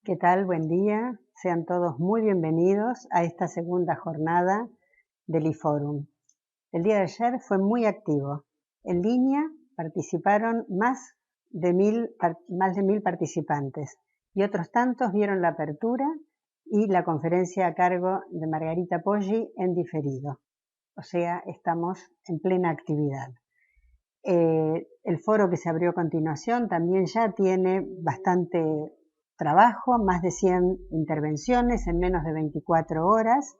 ¿Qué tal? Buen día. Sean todos muy bienvenidos a esta segunda jornada del IFORUM. El día de ayer fue muy activo. En línea participaron más de 1000 participantes y otros tantos vieron la apertura y la conferencia a cargo de Margarita Poggi en diferido. O sea, estamos en plena actividad. El foro que se abrió a continuación también ya tiene bastante trabajo, más de 100 intervenciones en menos de 24 horas,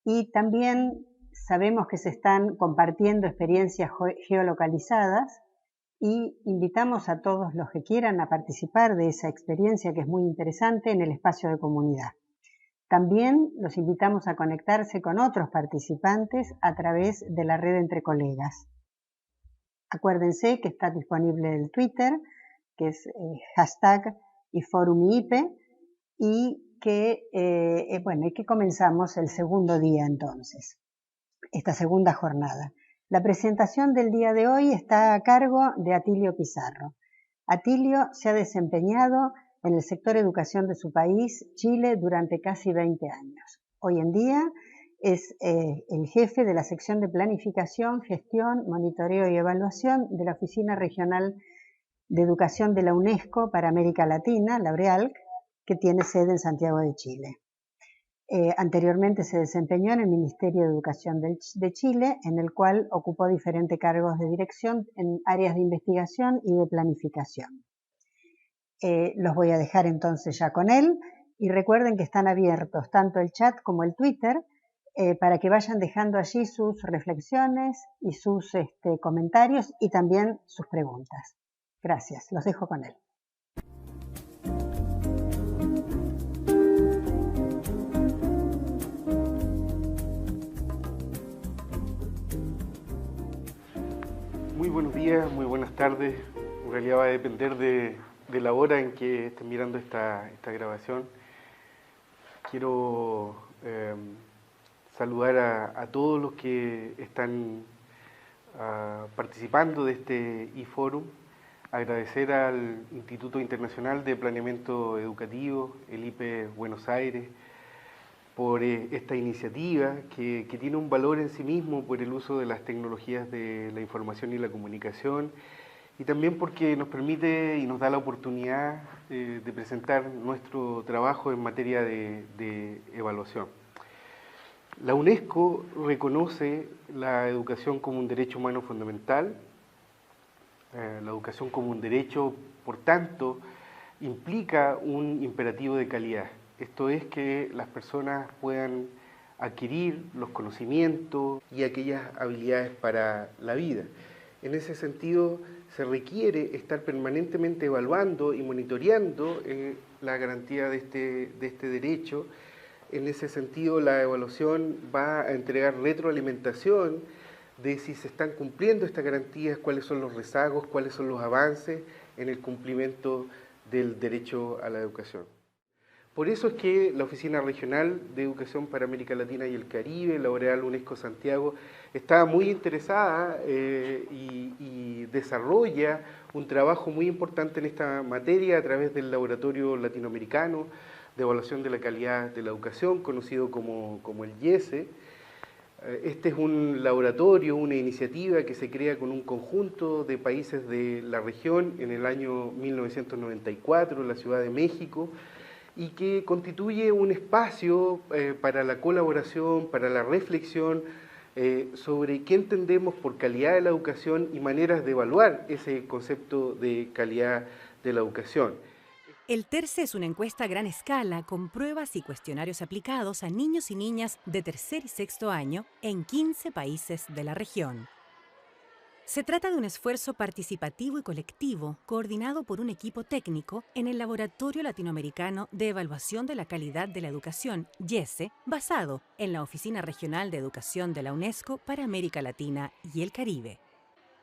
y también sabemos que se están compartiendo experiencias geolocalizadas y invitamos a todos los que quieran a participar de esa experiencia que es muy interesante en el espacio de comunidad. También los invitamos a conectarse con otros participantes a través de la red Entre Colegas. Acuérdense que está disponible el Twitter, que es hashtag IFORUMIIPE, y que comenzamos el segundo día entonces, esta segunda jornada. La presentación del día de hoy está a cargo de Atilio Pizarro. Atilio se ha desempeñado en el sector educación de su país, Chile, durante casi 20 años. Hoy en día es el jefe de la sección de planificación, gestión, monitoreo y evaluación de la Oficina Regional de Educación de la UNESCO para América Latina, la OREALC, que tiene sede en Santiago de Chile. Anteriormente se desempeñó en el Ministerio de Educación de Chile, en el cual ocupó diferentes cargos de dirección en áreas de investigación y de planificación. Los voy a dejar entonces ya con él, y recuerden que están abiertos tanto el chat como el Twitter, para que vayan dejando allí sus reflexiones y sus comentarios y también sus preguntas. Gracias, los dejo con él. Muy buenos días, muy buenas tardes. En realidad va a depender de la hora en que estén mirando esta grabación. Quiero saludar a todos los que están participando de este IFORUM, agradecer al Instituto Internacional de Planeamiento Educativo, el IPE Buenos Aires, por esta iniciativa que tiene un valor en sí mismo por el uso de las tecnologías de la información y la comunicación, y también porque nos permite y nos da la oportunidad de presentar nuestro trabajo en materia de evaluación. La UNESCO reconoce la educación como un derecho humano fundamental. La educación como un derecho, por tanto, implica un imperativo de calidad. Esto es que las personas puedan adquirir los conocimientos y aquellas habilidades para la vida. En ese sentido, se requiere estar permanentemente evaluando y monitoreando la garantía de este derecho. En ese sentido, la evaluación va a entregar retroalimentación de si se están cumpliendo estas garantías, cuáles son los rezagos, cuáles son los avances en el cumplimiento del derecho a la educación. Por eso es que la Oficina Regional de Educación para América Latina y el Caribe, la OREAL UNESCO Santiago, está muy interesada y desarrolla un trabajo muy importante en esta materia a través del Laboratorio Latinoamericano de Evaluación de la Calidad de la Educación, conocido como el IESE. Este es un laboratorio, una iniciativa que se crea con un conjunto de países de la región en el año 1994 en la Ciudad de México, y que constituye un espacio para la colaboración, para la reflexión sobre qué entendemos por calidad de la educación y maneras de evaluar ese concepto de calidad de la educación. El TERCE es una encuesta a gran escala con pruebas y cuestionarios aplicados a niños y niñas de tercer y sexto año en 15 países de la región. Se trata de un esfuerzo participativo y colectivo coordinado por un equipo técnico en el Laboratorio Latinoamericano de Evaluación de la Calidad de la Educación, IESE, basado en la Oficina Regional de Educación de la UNESCO para América Latina y el Caribe.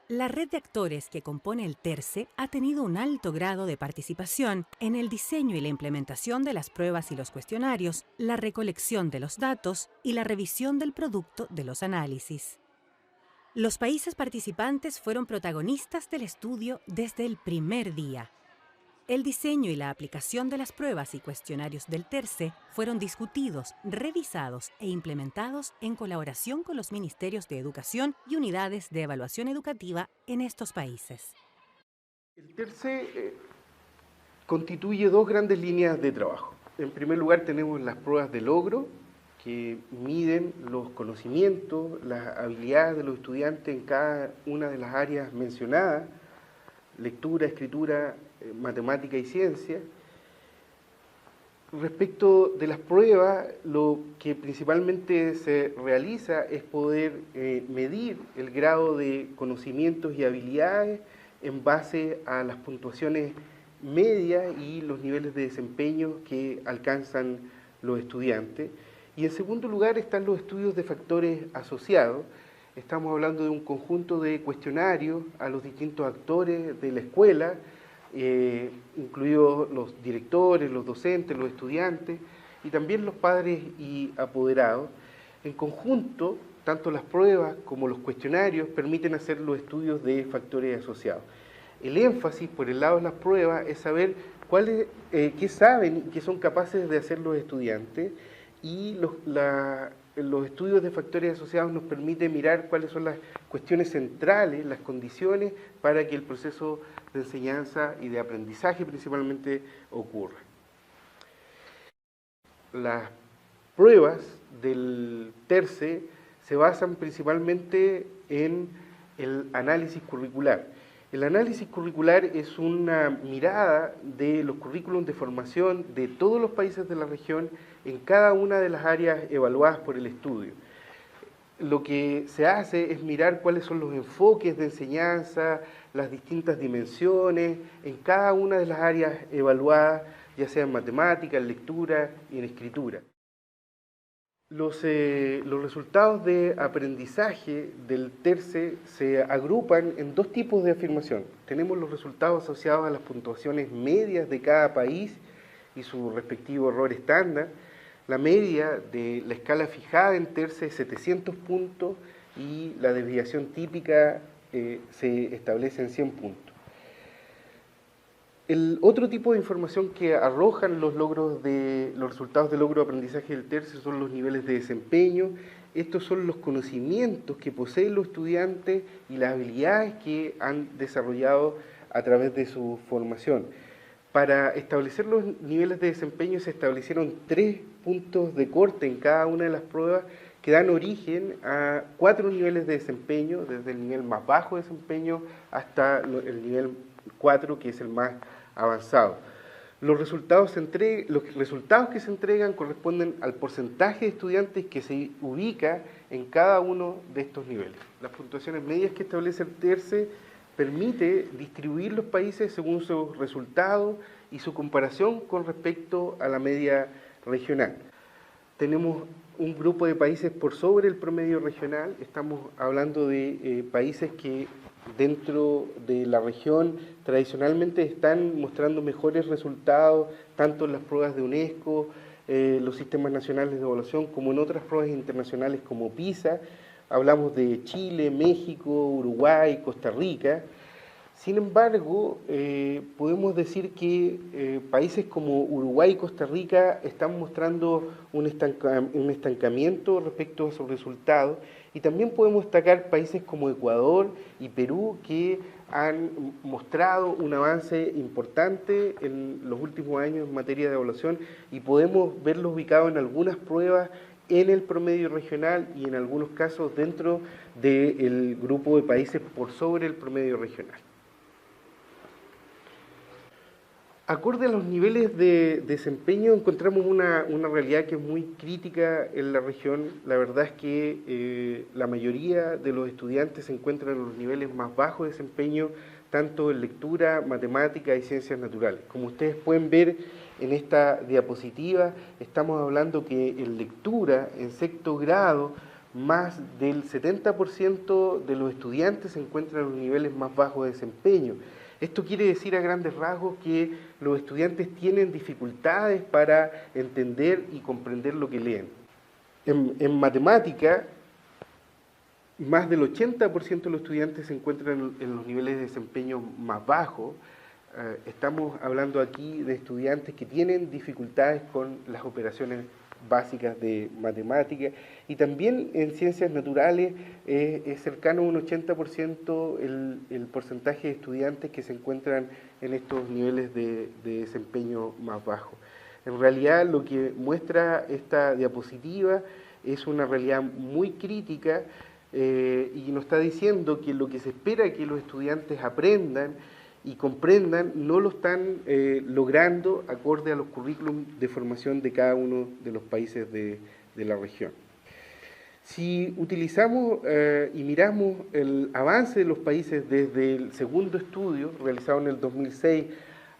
La red de actores que compone el TERCE ha tenido un alto grado de participación en el diseño y la implementación de las pruebas y los cuestionarios, la recolección de los datos y la revisión del producto de los análisis. Los países participantes fueron protagonistas del estudio desde el primer día. El diseño y la aplicación de las pruebas y cuestionarios del TERCE fueron discutidos, revisados e implementados en colaboración con los ministerios de Educación y unidades de evaluación educativa en estos países. El TERCE constituye dos grandes líneas de trabajo. En primer lugar tenemos las pruebas de logro, que miden los conocimientos, las habilidades de los estudiantes en cada una de las áreas mencionadas: lectura, escritura, matemática y ciencia. Respecto de las pruebas, lo que principalmente se realiza es poder medir el grado de conocimientos y habilidades en base a las puntuaciones medias y los niveles de desempeño que alcanzan los estudiantes. Y en segundo lugar están los estudios de factores asociados. Estamos hablando de un conjunto de cuestionarios a los distintos actores de la escuela, incluidos los directores, los docentes, los estudiantes y también los padres y apoderados. En conjunto, tanto las pruebas como los cuestionarios permiten hacer los estudios de factores asociados. El énfasis por el lado de las pruebas es saber qué saben y qué son capaces de hacer los estudiantes, y los estudios de factores asociados nos permiten mirar cuáles son las cuestiones centrales, las condiciones para que el proceso de enseñanza y de aprendizaje principalmente ocurra. Las pruebas del TERCE se basan principalmente en el análisis curricular. El análisis curricular es una mirada de los currículums de formación de todos los países de la región en cada una de las áreas evaluadas por el estudio. Lo que se hace es mirar cuáles son los enfoques de enseñanza, las distintas dimensiones en cada una de las áreas evaluadas, ya sea en matemática, en lectura y en escritura. Los resultados de aprendizaje del TERCE se agrupan en dos tipos de afirmación. Tenemos los resultados asociados a las puntuaciones medias de cada país y su respectivo error estándar. La media de la escala fijada en TERCE es 700 puntos y la desviación típica se establece en 100 puntos. El otro tipo de información que arrojan los resultados de logro de aprendizaje del TERCE son los niveles de desempeño. Estos son los conocimientos que poseen los estudiantes y las habilidades que han desarrollado a través de su formación. Para establecer los niveles de desempeño se establecieron 3 puntos de corte en cada una de las pruebas que dan origen a 4 niveles de desempeño, desde el nivel más bajo de desempeño hasta el nivel 4, que es el más avanzado. Los resultados que se entregan corresponden al porcentaje de estudiantes que se ubica en cada uno de estos niveles. Las puntuaciones medias que establece el TERCE permite distribuir los países según sus resultados y su comparación con respecto a la media regional. Tenemos un grupo de países por sobre el promedio regional. Estamos hablando de países que dentro de la región tradicionalmente están mostrando mejores resultados, tanto en las pruebas de UNESCO, los sistemas nacionales de evaluación, como en otras pruebas internacionales como PISA. Hablamos de Chile, México, Uruguay, Costa Rica. Sin embargo, podemos decir que países como Uruguay y Costa Rica están mostrando un estancamiento respecto a sus resultados, y también podemos destacar países como Ecuador y Perú, que han mostrado un avance importante en los últimos años en materia de evaluación, y podemos verlos ubicados en algunas pruebas en el promedio regional y en algunos casos dentro del grupo de países por sobre el promedio regional. Acorde a los niveles de desempeño, encontramos una realidad que es muy crítica en la región. La verdad es que la mayoría de los estudiantes se encuentran en los niveles más bajos de desempeño, tanto en lectura, matemática y ciencias naturales. Como ustedes pueden ver en esta diapositiva, estamos hablando que en lectura, en sexto grado, más del 70% de los estudiantes se encuentran en los niveles más bajos de desempeño. Esto quiere decir a grandes rasgos que los estudiantes tienen dificultades para entender y comprender lo que leen. En matemática, más del 80% de los estudiantes se encuentran en los niveles de desempeño más bajos. estamos hablando aquí de estudiantes que tienen dificultades con las operaciones básicas de matemáticas, y también en ciencias naturales es cercano a un 80% el porcentaje de estudiantes que se encuentran en estos niveles de desempeño más bajo. En realidad lo que muestra esta diapositiva es una realidad muy crítica y nos está diciendo que lo que se espera que los estudiantes aprendan y comprendan no lo están logrando acorde a los currículums de formación de cada uno de los países de la región. Si utilizamos y miramos el avance de los países desde el segundo estudio, realizado en el 2006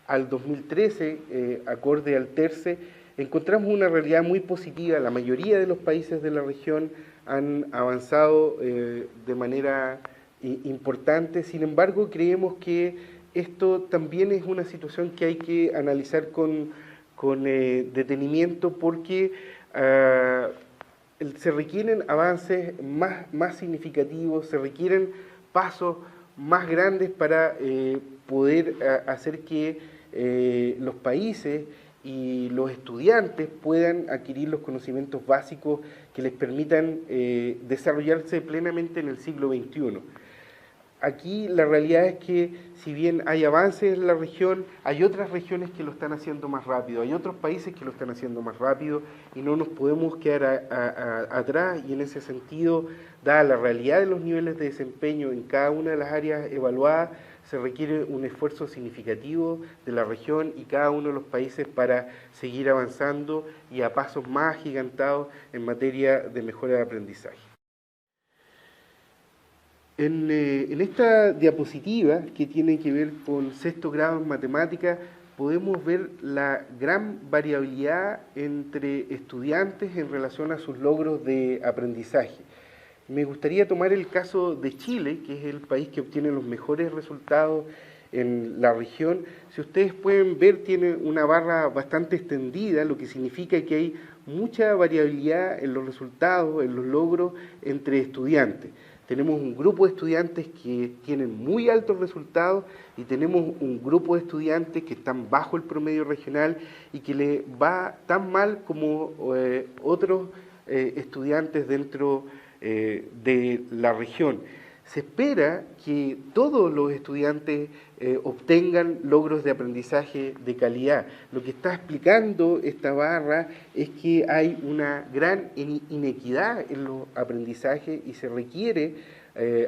al 2013, acorde al TERCE, encontramos una realidad muy positiva. La mayoría de los países de la región han avanzado de manera importante. Sin embargo, creemos que esto también es una situación que hay que analizar con detenimiento, porque se requieren avances más significativos, se requieren pasos más grandes para poder hacer que los países y los estudiantes puedan adquirir los conocimientos básicos que les permitan desarrollarse plenamente en el siglo XXI. Aquí la realidad es que si bien hay avances en la región, hay otras regiones que lo están haciendo más rápido, hay otros países que lo están haciendo más rápido, y no nos podemos quedar atrás, y en ese sentido, dada la realidad de los niveles de desempeño en cada una de las áreas evaluadas, se requiere un esfuerzo significativo de la región y cada uno de los países para seguir avanzando y a pasos más agigantados en materia de mejora de aprendizaje. En esta diapositiva, que tiene que ver con sexto grado en matemáticas, podemos ver la gran variabilidad entre estudiantes en relación a sus logros de aprendizaje. Me gustaría tomar el caso de Chile, que es el país que obtiene los mejores resultados en la región. Si ustedes pueden ver, tiene una barra bastante extendida, lo que significa que hay mucha variabilidad en los resultados, en los logros entre estudiantes. Tenemos un grupo de estudiantes que tienen muy altos resultados y tenemos un grupo de estudiantes que están bajo el promedio regional y que le va tan mal como otros estudiantes dentro de la región. Se espera que todos los estudiantes obtengan logros de aprendizaje de calidad. Lo que está explicando esta barra es que hay una gran inequidad en los aprendizajes y se requiere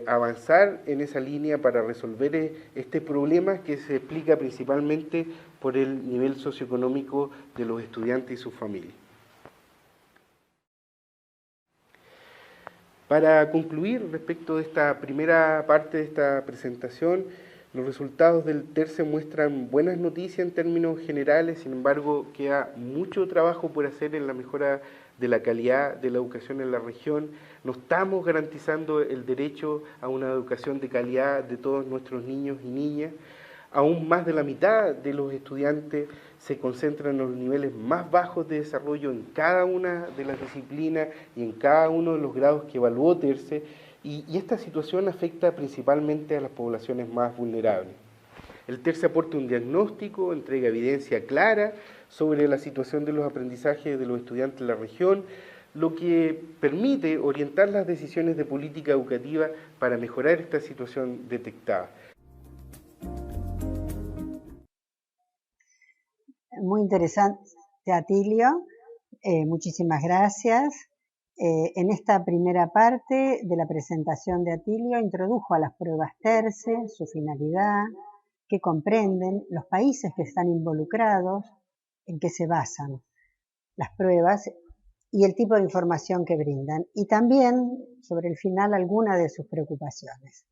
avanzar en esa línea para resolver este problema, que se explica principalmente por el nivel socioeconómico de los estudiantes y sus familias. Para concluir respecto de esta primera parte de esta presentación, los resultados del TERCE muestran buenas noticias en términos generales. Sin embargo, queda mucho trabajo por hacer en la mejora de la calidad de la educación en la región. No estamos garantizando el derecho a una educación de calidad de todos nuestros niños y niñas. Aún más de la mitad de los estudiantes se concentran en los niveles más bajos de desarrollo en cada una de las disciplinas y en cada uno de los grados que evaluó TERCE, y esta situación afecta principalmente a las poblaciones más vulnerables. El TERCE aporta un diagnóstico, entrega evidencia clara sobre la situación de los aprendizajes de los estudiantes en la región, lo que permite orientar las decisiones de política educativa para mejorar esta situación detectada. Muy interesante, Atilio. Muchísimas gracias. En esta primera parte de la presentación de Atilio introdujo a las pruebas TERCE, su finalidad, qué comprenden, los países que están involucrados, en qué se basan las pruebas y el tipo de información que brindan. Y también, sobre el final, algunas de sus preocupaciones.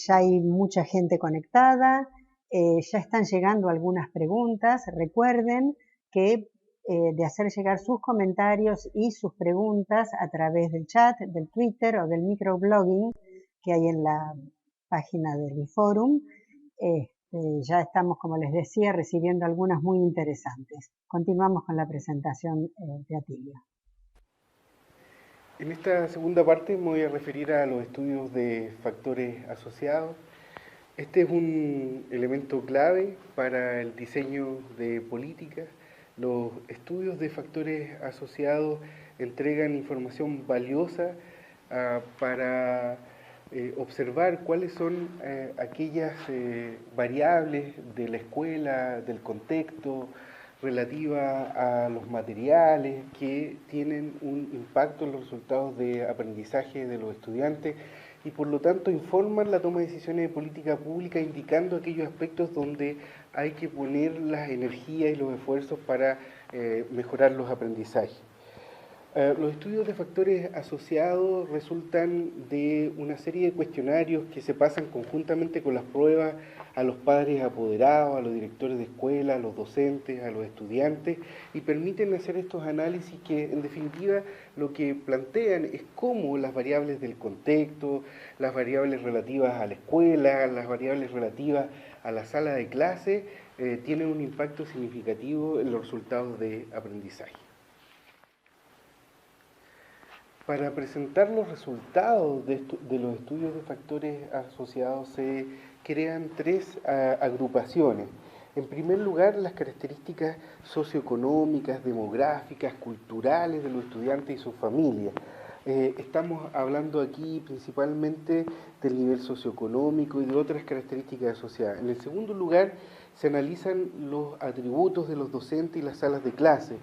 Ya hay mucha gente conectada. Ya están llegando algunas preguntas. Recuerden que de hacer llegar sus comentarios y sus preguntas a través del chat, del Twitter o del microblogging que hay en la página del IFORUM. Ya estamos, como les decía, recibiendo algunas muy interesantes. Continuamos con la presentación de Atilio. En esta segunda parte me voy a referir a los estudios de factores asociados. Este es un elemento clave para el diseño de políticas. Los estudios de factores asociados entregan información valiosa para observar cuáles son aquellas variables de la escuela, del contexto, relativa a los materiales que tienen un impacto en los resultados de aprendizaje de los estudiantes y por lo tanto informan la toma de decisiones de política pública indicando aquellos aspectos donde hay que poner las energías y los esfuerzos para mejorar los aprendizajes. Los estudios de factores asociados resultan de una serie de cuestionarios que se pasan conjuntamente con las pruebas a los padres apoderados, a los directores de escuela, a los docentes, a los estudiantes, y permiten hacer estos análisis que en definitiva lo que plantean es cómo las variables del contexto, las variables relativas a la escuela, las variables relativas a la sala de clase, tienen un impacto significativo en los resultados de aprendizaje. Para presentar los resultados de los estudios de factores asociados se crean tres agrupaciones. En primer lugar, las características socioeconómicas, demográficas, culturales de los estudiantes y sus familias. Estamos hablando aquí principalmente del nivel socioeconómico y de otras características asociadas. En el segundo lugar, se analizan los atributos de los docentes y las salas de clase,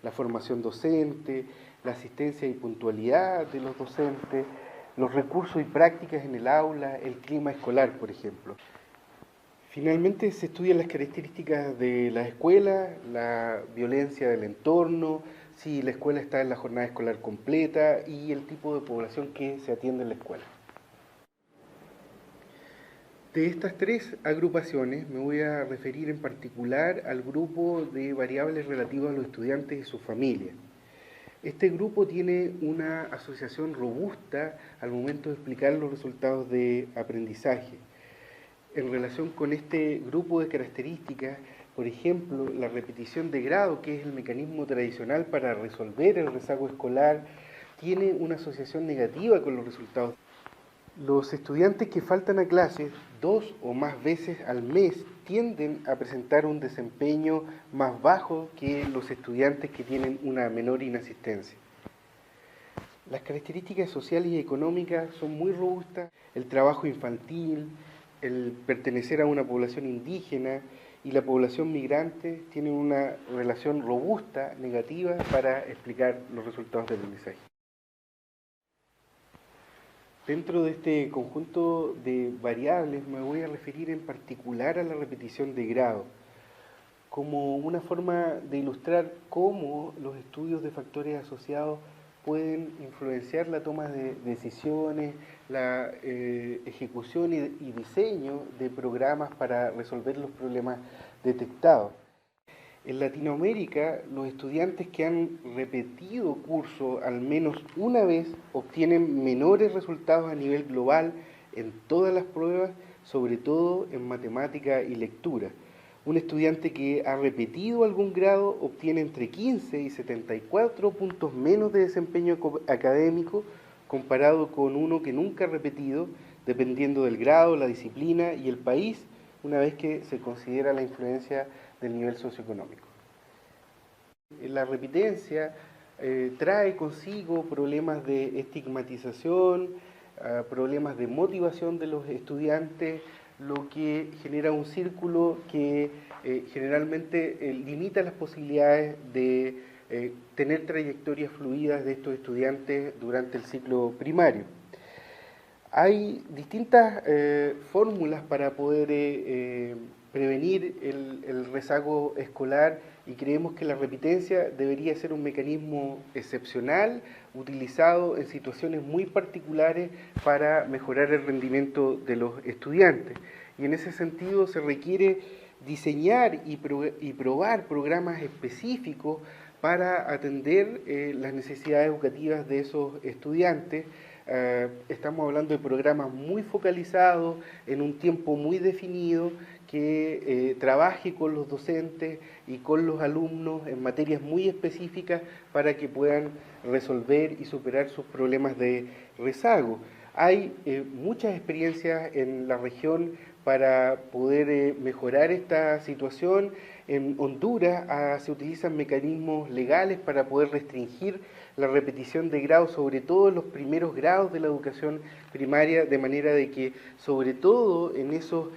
la formación docente, la asistencia y puntualidad de los docentes, los recursos y prácticas en el aula, el clima escolar, por ejemplo. Finalmente se estudian las características de la escuela, la violencia del entorno, si la escuela está en la jornada escolar completa y el tipo de población que se atiende en la escuela. De estas tres agrupaciones me voy a referir en particular al grupo de variables relativas a los estudiantes y sus familias. Este grupo tiene una asociación robusta al momento de explicar los resultados de aprendizaje. En relación con este grupo de características, por ejemplo, la repetición de grado, que es el mecanismo tradicional para resolver el rezago escolar, tiene una asociación negativa con los resultados. Los estudiantes que faltan a clases 2 o más veces al mes tienden a presentar un desempeño más bajo que los estudiantes que tienen una menor inasistencia. Las características sociales y económicas son muy robustas, el trabajo infantil, el pertenecer a una población indígena y la población migrante tienen una relación robusta, negativa, para explicar los resultados del aprendizaje. Dentro de este conjunto de variables me voy a referir en particular a la repetición de grado, como una forma de ilustrar cómo los estudios de factores asociados pueden influenciar la toma de decisiones, la ejecución y diseño de programas para resolver los problemas detectados. En Latinoamérica, los estudiantes que han repetido curso al menos una vez obtienen menores resultados a nivel global en todas las pruebas, sobre todo en matemática y lectura. Un estudiante que ha repetido algún grado obtiene entre 15 y 74 puntos menos de desempeño académico comparado con uno que nunca ha repetido, dependiendo del grado, la disciplina y el país, una vez que se considera la influencia del nivel socioeconómico. La repitencia trae consigo problemas de estigmatización, problemas de motivación de los estudiantes, lo que genera un círculo que generalmente limita las posibilidades de tener trayectorias fluidas de estos estudiantes durante el ciclo primario. Hay distintas fórmulas para poder prevenir el rezago escolar y creemos que la repitencia debería ser un mecanismo excepcional utilizado en situaciones muy particulares para mejorar el rendimiento de los estudiantes. Y en ese sentido se requiere diseñar y probar programas específicos para atender las necesidades educativas de esos estudiantes. Estamos hablando de programas muy focalizados, en un tiempo muy definido, que trabaje con los docentes y con los alumnos en materias muy específicas para que puedan resolver y superar sus problemas de rezago. Hay muchas experiencias en la región para poder mejorar esta situación. En Honduras se utilizan mecanismos legales para poder restringir la repetición de grados, sobre todo en los primeros grados de la educación primaria, de manera de que, sobre todo en esos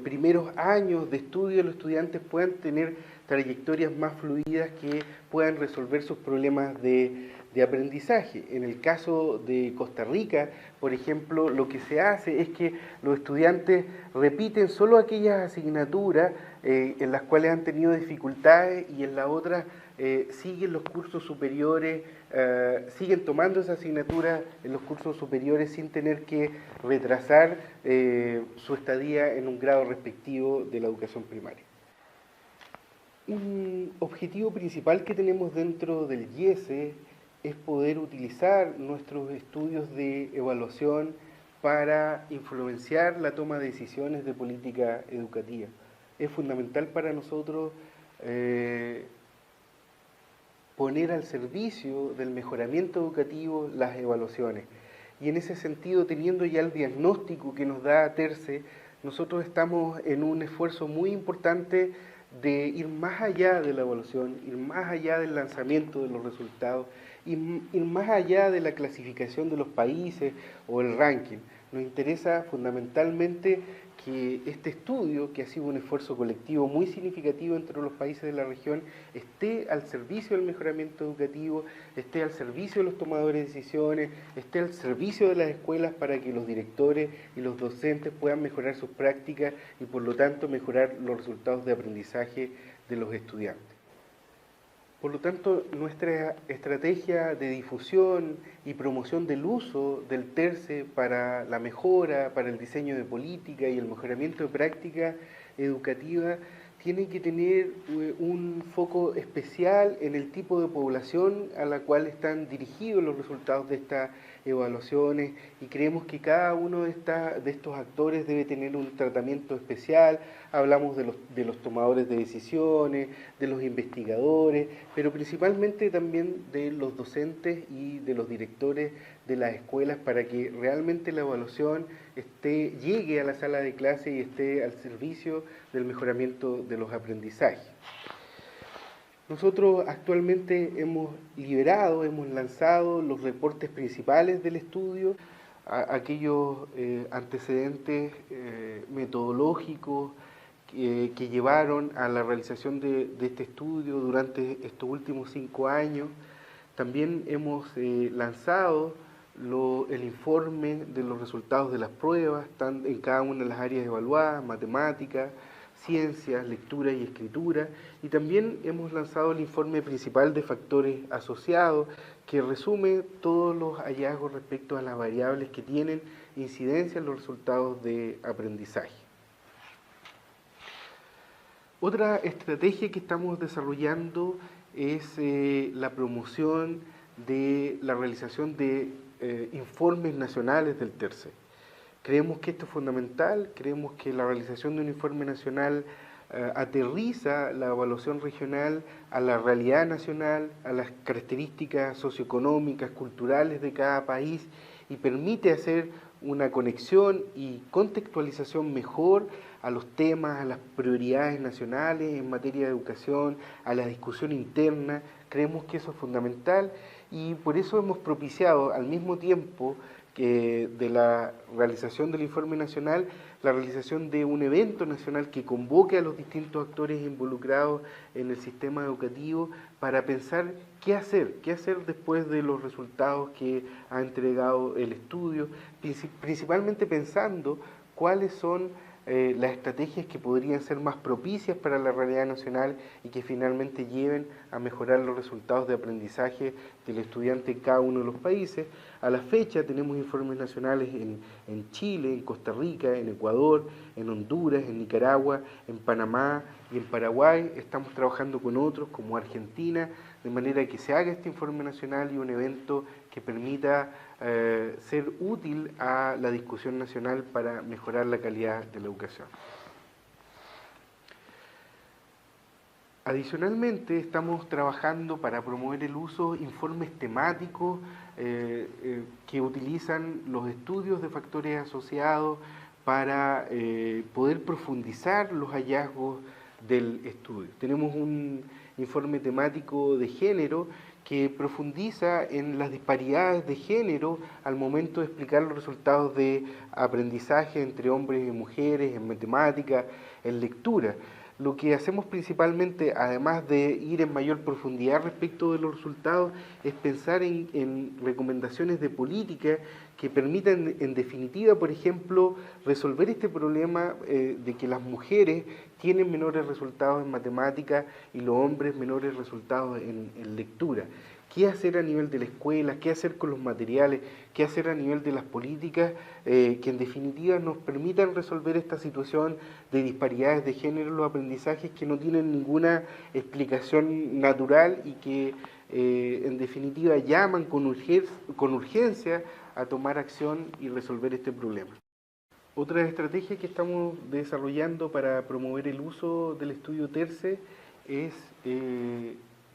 primeros años de estudio, los estudiantes puedan tener trayectorias más fluidas que puedan resolver sus problemas de aprendizaje. En el caso de Costa Rica, por ejemplo, lo que se hace es que los estudiantes repiten solo aquellas asignaturas en las cuales han tenido dificultades y en las otras siguen los cursos superiores, siguen tomando esa asignatura en los cursos superiores sin tener que retrasar su estadía en un grado respectivo de la educación primaria. Un objetivo principal que tenemos dentro del IESE es poder utilizar nuestros estudios de evaluación para influenciar la toma de decisiones de política educativa. Es fundamental para nosotros poner al servicio del mejoramiento educativo las evaluaciones. Y en ese sentido, teniendo ya el diagnóstico que nos da TERCE, nosotros estamos en un esfuerzo muy importante de ir más allá de la evaluación, ir más allá del lanzamiento de los resultados, ir más allá de la clasificación de los países o el ranking. Nos interesa fundamentalmente que este estudio, que ha sido un esfuerzo colectivo muy significativo entre los países de la región, esté al servicio del mejoramiento educativo, esté al servicio de los tomadores de decisiones, esté al servicio de las escuelas para que los directores y los docentes puedan mejorar sus prácticas y por lo tanto mejorar los resultados de aprendizaje de los estudiantes. Por lo tanto, nuestra estrategia de difusión y promoción del uso del TERCE para la mejora, para el diseño de política y el mejoramiento de práctica educativa tiene que tener un foco especial en el tipo de población a la cual están dirigidos los resultados de estas evaluaciones y creemos que cada uno de estos actores debe tener un tratamiento especial. Hablamos de los tomadores de decisiones, de los investigadores, pero principalmente también de los docentes y de los directores de las escuelas para que realmente la evaluación llegue a la sala de clase y esté al servicio del mejoramiento de los aprendizajes. Nosotros actualmente hemos lanzado los reportes principales del estudio, aquellos antecedentes metodológicos que llevaron a la realización de este estudio durante estos últimos 5 años. También hemos lanzado el informe de los resultados de las pruebas, están en cada una de las áreas evaluadas, matemáticas, ciencias, lectura y escritura, y también hemos lanzado el informe principal de factores asociados, que resume todos los hallazgos respecto a las variables que tienen incidencia en los resultados de aprendizaje. Otra estrategia que estamos desarrollando es la promoción de la realización de informes nacionales del TERCE. Creemos que esto es fundamental, creemos que la realización de un informe nacional aterriza la evaluación regional a la realidad nacional, a las características socioeconómicas, culturales de cada país y permite hacer una conexión y contextualización mejor a los temas, a las prioridades nacionales en materia de educación, a la discusión interna. Creemos que eso es fundamental y por eso hemos propiciado al mismo tiempo que de la realización del informe nacional, la realización de un evento nacional que convoque a los distintos actores involucrados en el sistema educativo para pensar qué hacer después de los resultados que ha entregado el estudio, principalmente pensando cuáles son las estrategias que podrían ser más propicias para la realidad nacional y que finalmente lleven a mejorar los resultados de aprendizaje del estudiante en cada uno de los países. A la fecha tenemos informes nacionales en Chile, en Costa Rica, en Ecuador, en Honduras, en Nicaragua, en Panamá y en Paraguay. Estamos trabajando con otros como Argentina, de manera que se haga este informe nacional y un evento que permita ser útil a la discusión nacional para mejorar la calidad de la educación. Adicionalmente, estamos trabajando para promover el uso de informes temáticos que utilizan los estudios de factores asociados para poder profundizar los hallazgos del estudio. Tenemos un informe temático de género que profundiza en las disparidades de género al momento de explicar los resultados de aprendizaje entre hombres y mujeres en matemáticas, en lectura. Lo que hacemos principalmente, además de ir en mayor profundidad respecto de los resultados, es pensar en recomendaciones de política que permitan, en definitiva, por ejemplo, resolver este problema de que las mujeres tienen menores resultados en matemáticas y los hombres menores resultados en lectura. ¿Qué hacer a nivel de la escuela? ¿Qué hacer con los materiales? ¿Qué hacer a nivel de las políticas que en definitiva nos permitan resolver esta situación de disparidades de género en los aprendizajes que no tienen ninguna explicación natural y que en definitiva llaman con urgencia a tomar acción y resolver este problema? Otra estrategia que estamos desarrollando para promover el uso del estudio TERCE es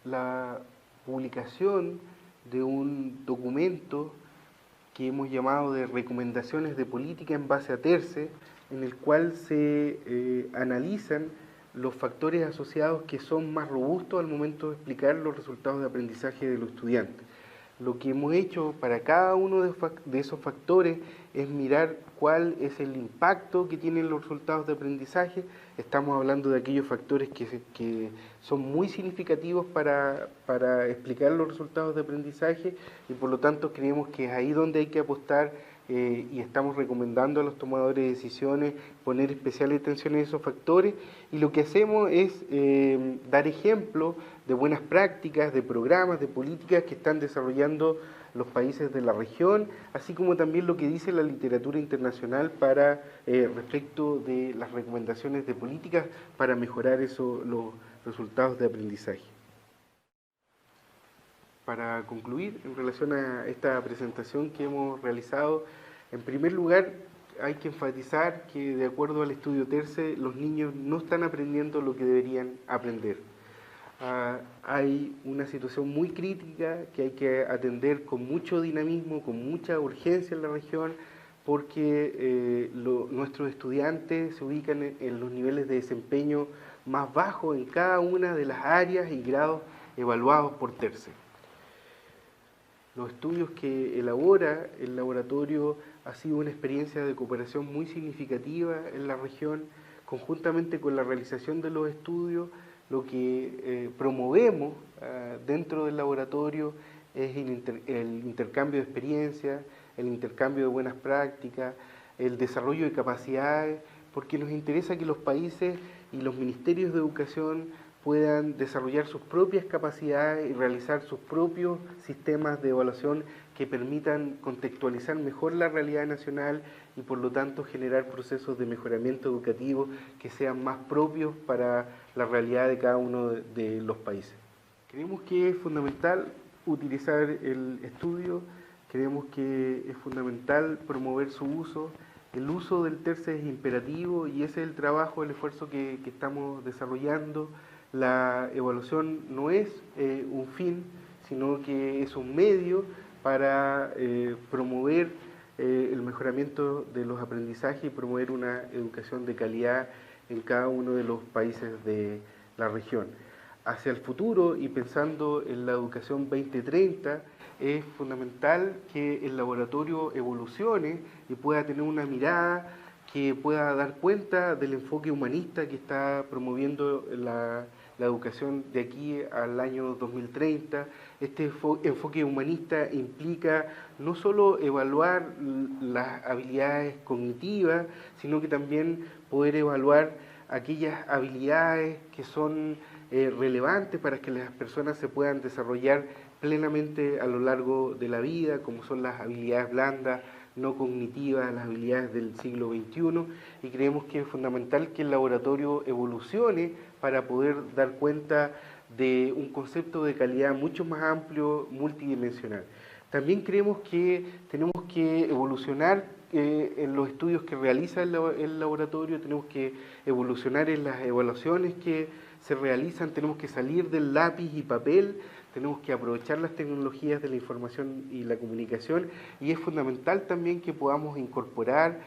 la publicación de un documento que hemos llamado de recomendaciones de política en base a TERCE, en el cual se analizan los factores asociados que son más robustos al momento de explicar los resultados de aprendizaje de los estudiantes. Lo que hemos hecho para cada uno de esos factores es mirar cuál es el impacto que tienen los resultados de aprendizaje. Estamos hablando de aquellos factores que son muy significativos para explicar los resultados de aprendizaje y por lo tanto creemos que es ahí donde hay que apostar y estamos recomendando a los tomadores de decisiones poner especial atención en esos factores y lo que hacemos es dar ejemplo de buenas prácticas, de programas, de políticas que están desarrollando los países de la región, así como también lo que dice la literatura internacional respecto de las recomendaciones de políticas para mejorar los resultados de aprendizaje. Para concluir, en relación a esta presentación que hemos realizado, en primer lugar hay que enfatizar que de acuerdo al estudio TERCE, los niños no están aprendiendo lo que deberían aprender. Hay una situación muy crítica que hay que atender con mucho dinamismo, con mucha urgencia en la región, porque nuestros estudiantes se ubican en los niveles de desempeño más bajos en cada una de las áreas y grados evaluados por TERCE. Los estudios que elabora el laboratorio ha sido una experiencia de cooperación muy significativa en la región, conjuntamente con la realización de los estudios. Lo que promovemos dentro del laboratorio es el intercambio de experiencias, el intercambio de buenas prácticas, el desarrollo de capacidades, porque nos interesa que los países y los ministerios de educación puedan desarrollar sus propias capacidades y realizar sus propios sistemas de evaluación que permitan contextualizar mejor la realidad nacional y por lo tanto generar procesos de mejoramiento educativo que sean más propios para la realidad de cada uno de los países. Creemos que es fundamental utilizar el estudio, creemos que es fundamental promover su uso. El uso del TERCE es imperativo y ese es el trabajo, el esfuerzo que estamos desarrollando. La evaluación no es un fin, sino que es un medio para promover el mejoramiento de los aprendizajes y promover una educación de calidad en cada uno de los países de la región. Hacia el futuro y pensando en la educación 2030, es fundamental que el laboratorio evolucione y pueda tener una mirada que pueda dar cuenta del enfoque humanista que está promoviendo la educación de aquí al año 2030. Este enfoque humanista implica no solo evaluar las habilidades cognitivas, sino que también poder evaluar aquellas habilidades que son relevantes para que las personas se puedan desarrollar plenamente a lo largo de la vida, como son las habilidades blandas, no cognitivas, las habilidades del siglo XXI, y creemos que es fundamental que el laboratorio evolucione para poder dar cuenta de un concepto de calidad mucho más amplio, multidimensional. También creemos que tenemos que evolucionar en los estudios que realiza el laboratorio, tenemos que evolucionar en las evaluaciones que se realizan, tenemos que salir del lápiz y papel, tenemos que aprovechar las tecnologías de la información y la comunicación, y es fundamental también que podamos incorporar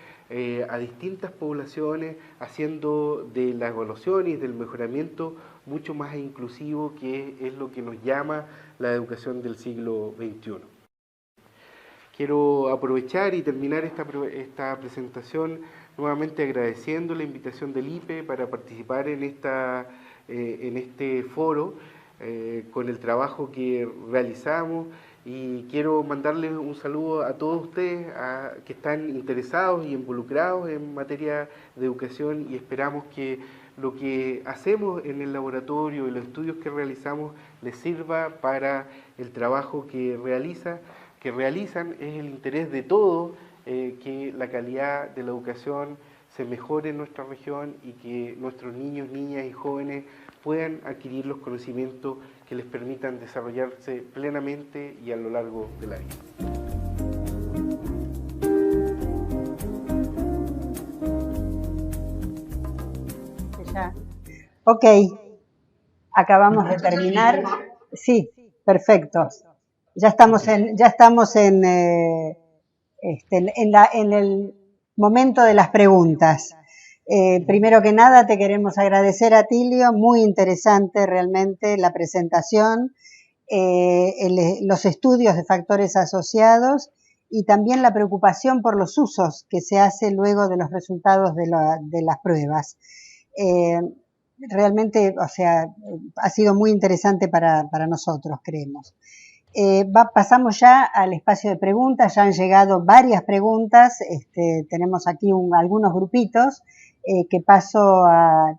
a distintas poblaciones, haciendo de la evaluación y del mejoramiento mucho más inclusivo, que es lo que nos llama la educación del siglo XXI. Quiero aprovechar y terminar esta presentación nuevamente agradeciendo la invitación del IPE para participar en este foro con el trabajo que realizamos, y quiero mandarles un saludo a todos ustedes que están interesados y involucrados en materia de educación, y esperamos que lo que hacemos en el laboratorio y los estudios que realizamos les sirva para el trabajo que realizan. Es el interés de todos que la calidad de la educación se mejore en nuestra región y que nuestros niños, niñas y jóvenes puedan adquirir los conocimientos que les permitan desarrollarse plenamente y a lo largo de la vida. Ok, acabamos de terminar. Sí, perfecto. Ya estamos en el momento de las preguntas. Primero que nada, te queremos agradecer, Atilio, muy interesante realmente la presentación, los estudios de factores asociados y también la preocupación por los usos que se hace luego de los resultados de las pruebas. Realmente, o sea, ha sido muy interesante para nosotros, creemos. Pasamos ya al espacio de preguntas. Ya han llegado varias preguntas. Tenemos aquí algunos grupitos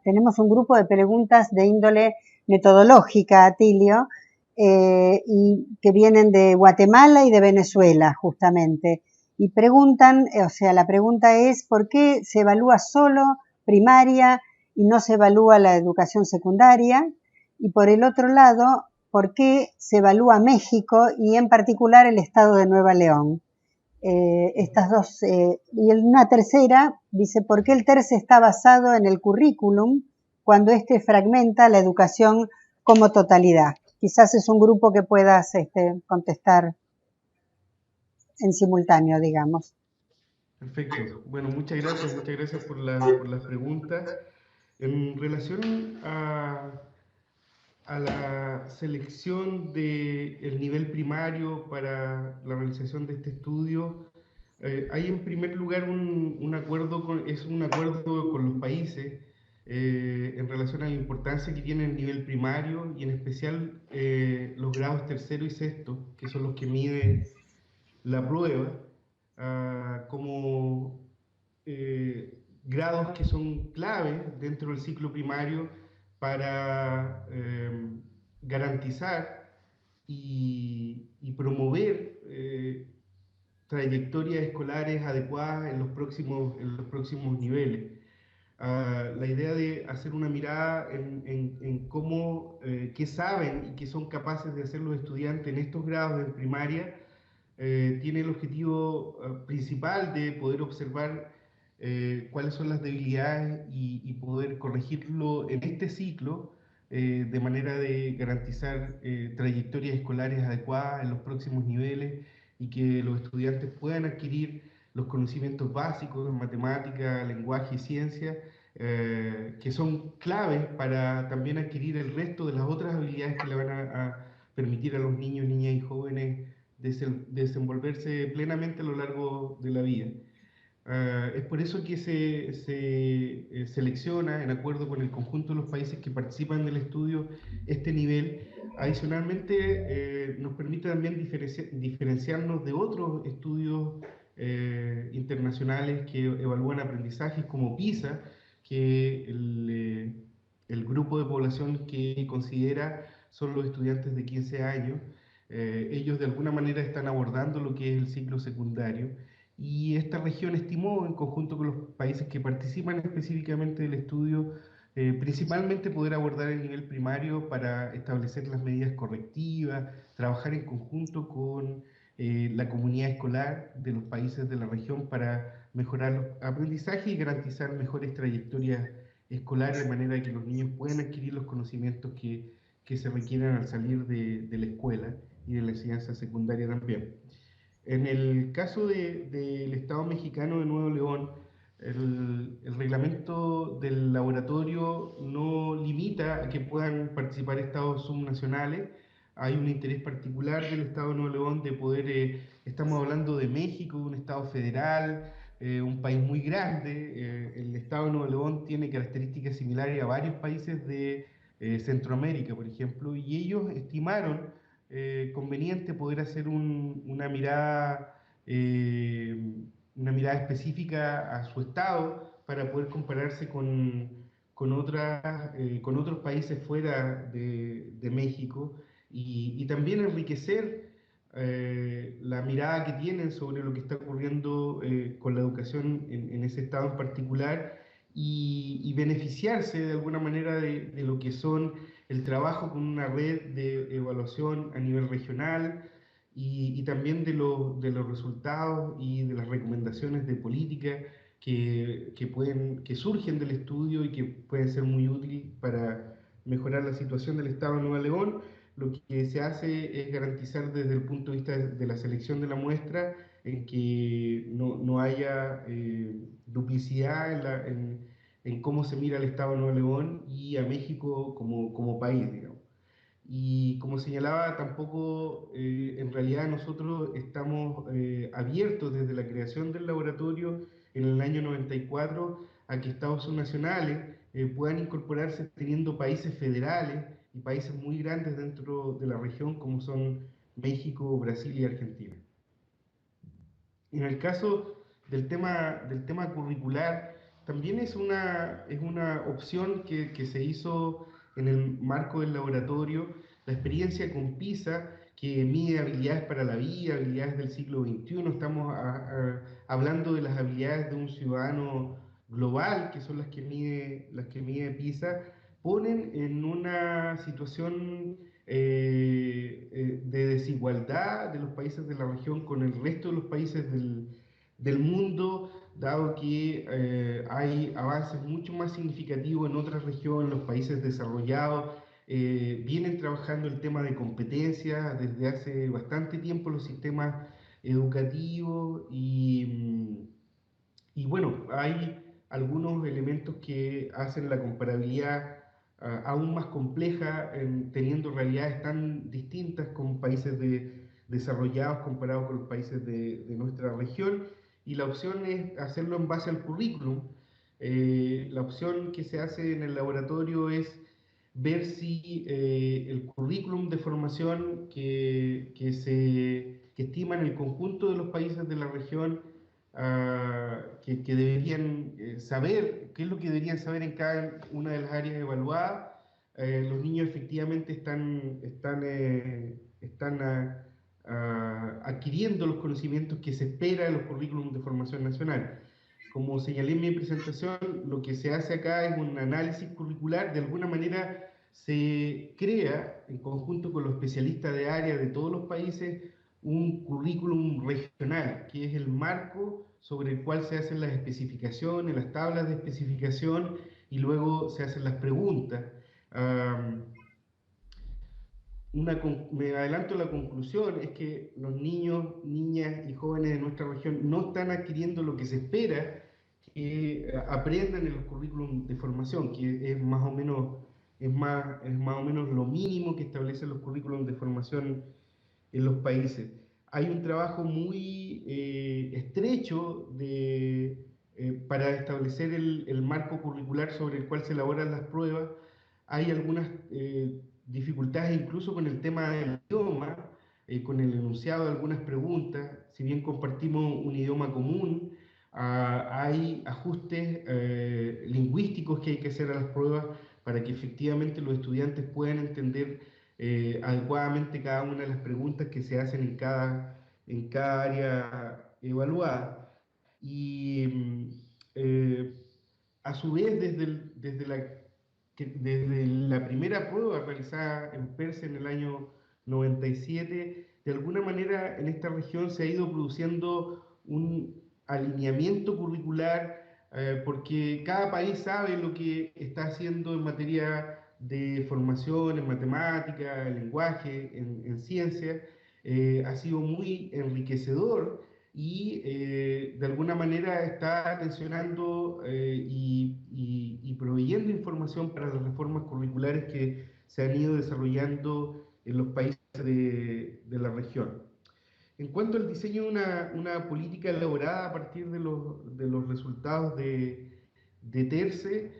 tenemos un grupo de preguntas de índole metodológica, Atilio, y que vienen de Guatemala y de Venezuela, justamente. Y preguntan, la pregunta es, ¿por qué se evalúa solo primaria y no se evalúa la educación secundaria? Y por el otro lado, ¿por qué se evalúa México y en particular el estado de Nueva León? Estas dos, y una tercera dice, ¿por qué el TERCE está basado en el currículum cuando fragmenta la educación como totalidad? Quizás es un grupo que puedas contestar en simultáneo, digamos. Perfecto. Bueno, muchas gracias por las preguntas. En relación a la selección del nivel primario para la realización de este estudio, hay en primer lugar un acuerdo con los países en relación a la importancia que tiene el nivel primario, y en especial los grados tercero y sexto, que son los que mide la prueba, como grados que son claves dentro del ciclo primario para garantizar y promover trayectorias escolares adecuadas en los próximos niveles. La idea de hacer una mirada en cómo, qué saben y qué son capaces de hacer los estudiantes en estos grados de primaria, tiene el objetivo principal de poder observar cuáles son las debilidades y poder corregirlo en este ciclo, de manera de garantizar trayectorias escolares adecuadas en los próximos niveles, y que los estudiantes puedan adquirir los conocimientos básicos en matemática, lenguaje y ciencia, que son claves para también adquirir el resto de las otras habilidades que le van a permitir a los niños, niñas y jóvenes desenvolverse plenamente a lo largo de la vida. Es por eso que se selecciona, en acuerdo con el conjunto de los países que participan del estudio, este nivel. Adicionalmente, nos permite también diferenciarnos de otros estudios internacionales que evalúan aprendizajes, como PISA, que el grupo de población que considera son los estudiantes de 15 años. Ellos de alguna manera están abordando lo que es el ciclo secundario, y esta región estimó, en conjunto con los países que participan específicamente del estudio, principalmente poder abordar el nivel primario para establecer las medidas correctivas, trabajar en conjunto con la comunidad escolar de los países de la región para mejorar los aprendizajes y garantizar mejores trayectorias escolares, de manera que los niños puedan adquirir los conocimientos que que se requieren al salir de la escuela y de la enseñanza secundaria también. En el caso del Estado mexicano de Nuevo León, el reglamento del laboratorio no limita a que puedan participar estados subnacionales. Hay un interés particular del Estado de Nuevo León de poder, estamos hablando de México, de un Estado federal, un país muy grande. El Estado de Nuevo León tiene características similares a varios países de Centroamérica, por ejemplo, y ellos estimaron conveniente poder hacer una mirada específica a su estado para poder compararse con otros países fuera de México y también enriquecer la mirada que tienen sobre lo que está ocurriendo con la educación en ese estado en particular y beneficiarse de alguna manera de lo que son el trabajo con una red de evaluación a nivel regional y también de los resultados y de las recomendaciones de política que surgen del estudio y que pueden ser muy útiles para mejorar la situación del Estado de Nuevo León. Lo que se hace es garantizar desde el punto de vista de la selección de la muestra en que no haya duplicidad en cómo se mira al Estado de Nuevo León y a México como país, digamos. Y como señalaba, tampoco en realidad nosotros estamos abiertos desde la creación del laboratorio en el año 94 a que estados subnacionales puedan incorporarse teniendo países federales y países muy grandes dentro de la región como son México, Brasil y Argentina. En el caso del tema curricular, también es es una opción que se hizo en el marco del laboratorio, la experiencia con PISA, que mide habilidades para la vida, habilidades del siglo XXI. Estamos hablando de las habilidades de un ciudadano global, que son las que mide PISA, ponen en una situación de desigualdad de los países de la región con el resto de los países del mundo, dado que hay avances mucho más significativos en otras regiones, los países desarrollados. Vienen trabajando el tema de competencia desde hace bastante tiempo los sistemas educativos y bueno, hay algunos elementos que hacen la comparabilidad aún más compleja, teniendo realidades tan distintas con países desarrollados comparados con los países de nuestra región. Y la opción es hacerlo en base al currículum. La opción que se hace en el laboratorio es ver si el currículum de formación que estima en el conjunto de los países de la región que deberían saber, qué es lo que deberían saber en cada una de las áreas evaluadas. Los niños efectivamente están adquiriendo los conocimientos que se espera de los currículums de formación nacional. Como señalé en mi presentación, lo que se hace acá es un análisis curricular. De alguna manera se crea, en conjunto con los especialistas de área de todos los países, un currículum regional, que es el marco sobre el cual se hacen las especificaciones, las tablas de especificación y luego se hacen las preguntas. Me adelanto a la conclusión, es que los niños, niñas y jóvenes de nuestra región no están adquiriendo lo que se espera que aprendan en los currículum de formación, que es más o menos, es más o menos lo mínimo que establecen los currículum de formación en los países. Hay un trabajo muy estrecho para establecer el marco curricular sobre el cual se elaboran las pruebas. Hay algunas dificultades incluso con el tema del idioma, con el enunciado de algunas preguntas. Si bien compartimos un idioma común, hay ajustes lingüísticos que hay que hacer a las pruebas para que efectivamente los estudiantes puedan entender adecuadamente cada una de las preguntas que se hacen en cada área evaluada. Y a su vez, desde la primera prueba realizada en PERSE en el año 97, de alguna manera en esta región se ha ido produciendo un alineamiento curricular porque cada país sabe lo que está haciendo en materia de formación en matemática, en lenguaje, en ciencia, ha sido muy enriquecedor y de alguna manera está tensionando y proveyendo información para las reformas curriculares que se han ido desarrollando en los países de la región. En cuanto al diseño de una política elaborada a partir de los resultados de TERCE,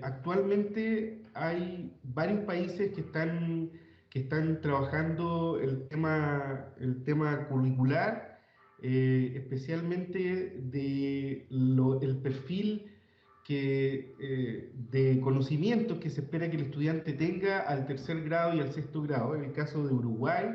actualmente hay varios países que están trabajando el tema curricular, especialmente el perfil de conocimientos que se espera que el estudiante tenga al tercer grado y al sexto grado. En el caso de Uruguay,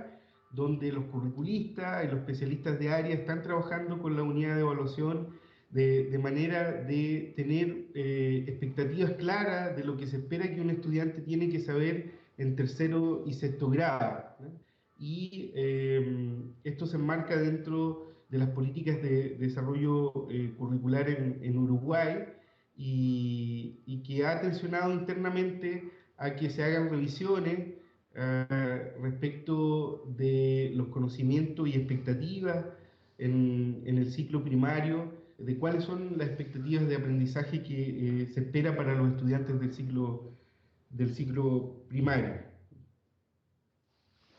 donde los curriculistas y los especialistas de área están trabajando con la unidad de evaluación de manera de tener expectativas claras de lo que se espera que un estudiante tiene que saber en tercero y sexto grado, ¿no? Y esto se enmarca dentro de las políticas de desarrollo curricular en Uruguay y que ha tensionado internamente a que se hagan revisiones respecto de los conocimientos y expectativas en el ciclo primario, de cuáles son las expectativas de aprendizaje que se espera para los estudiantes del ciclo primario.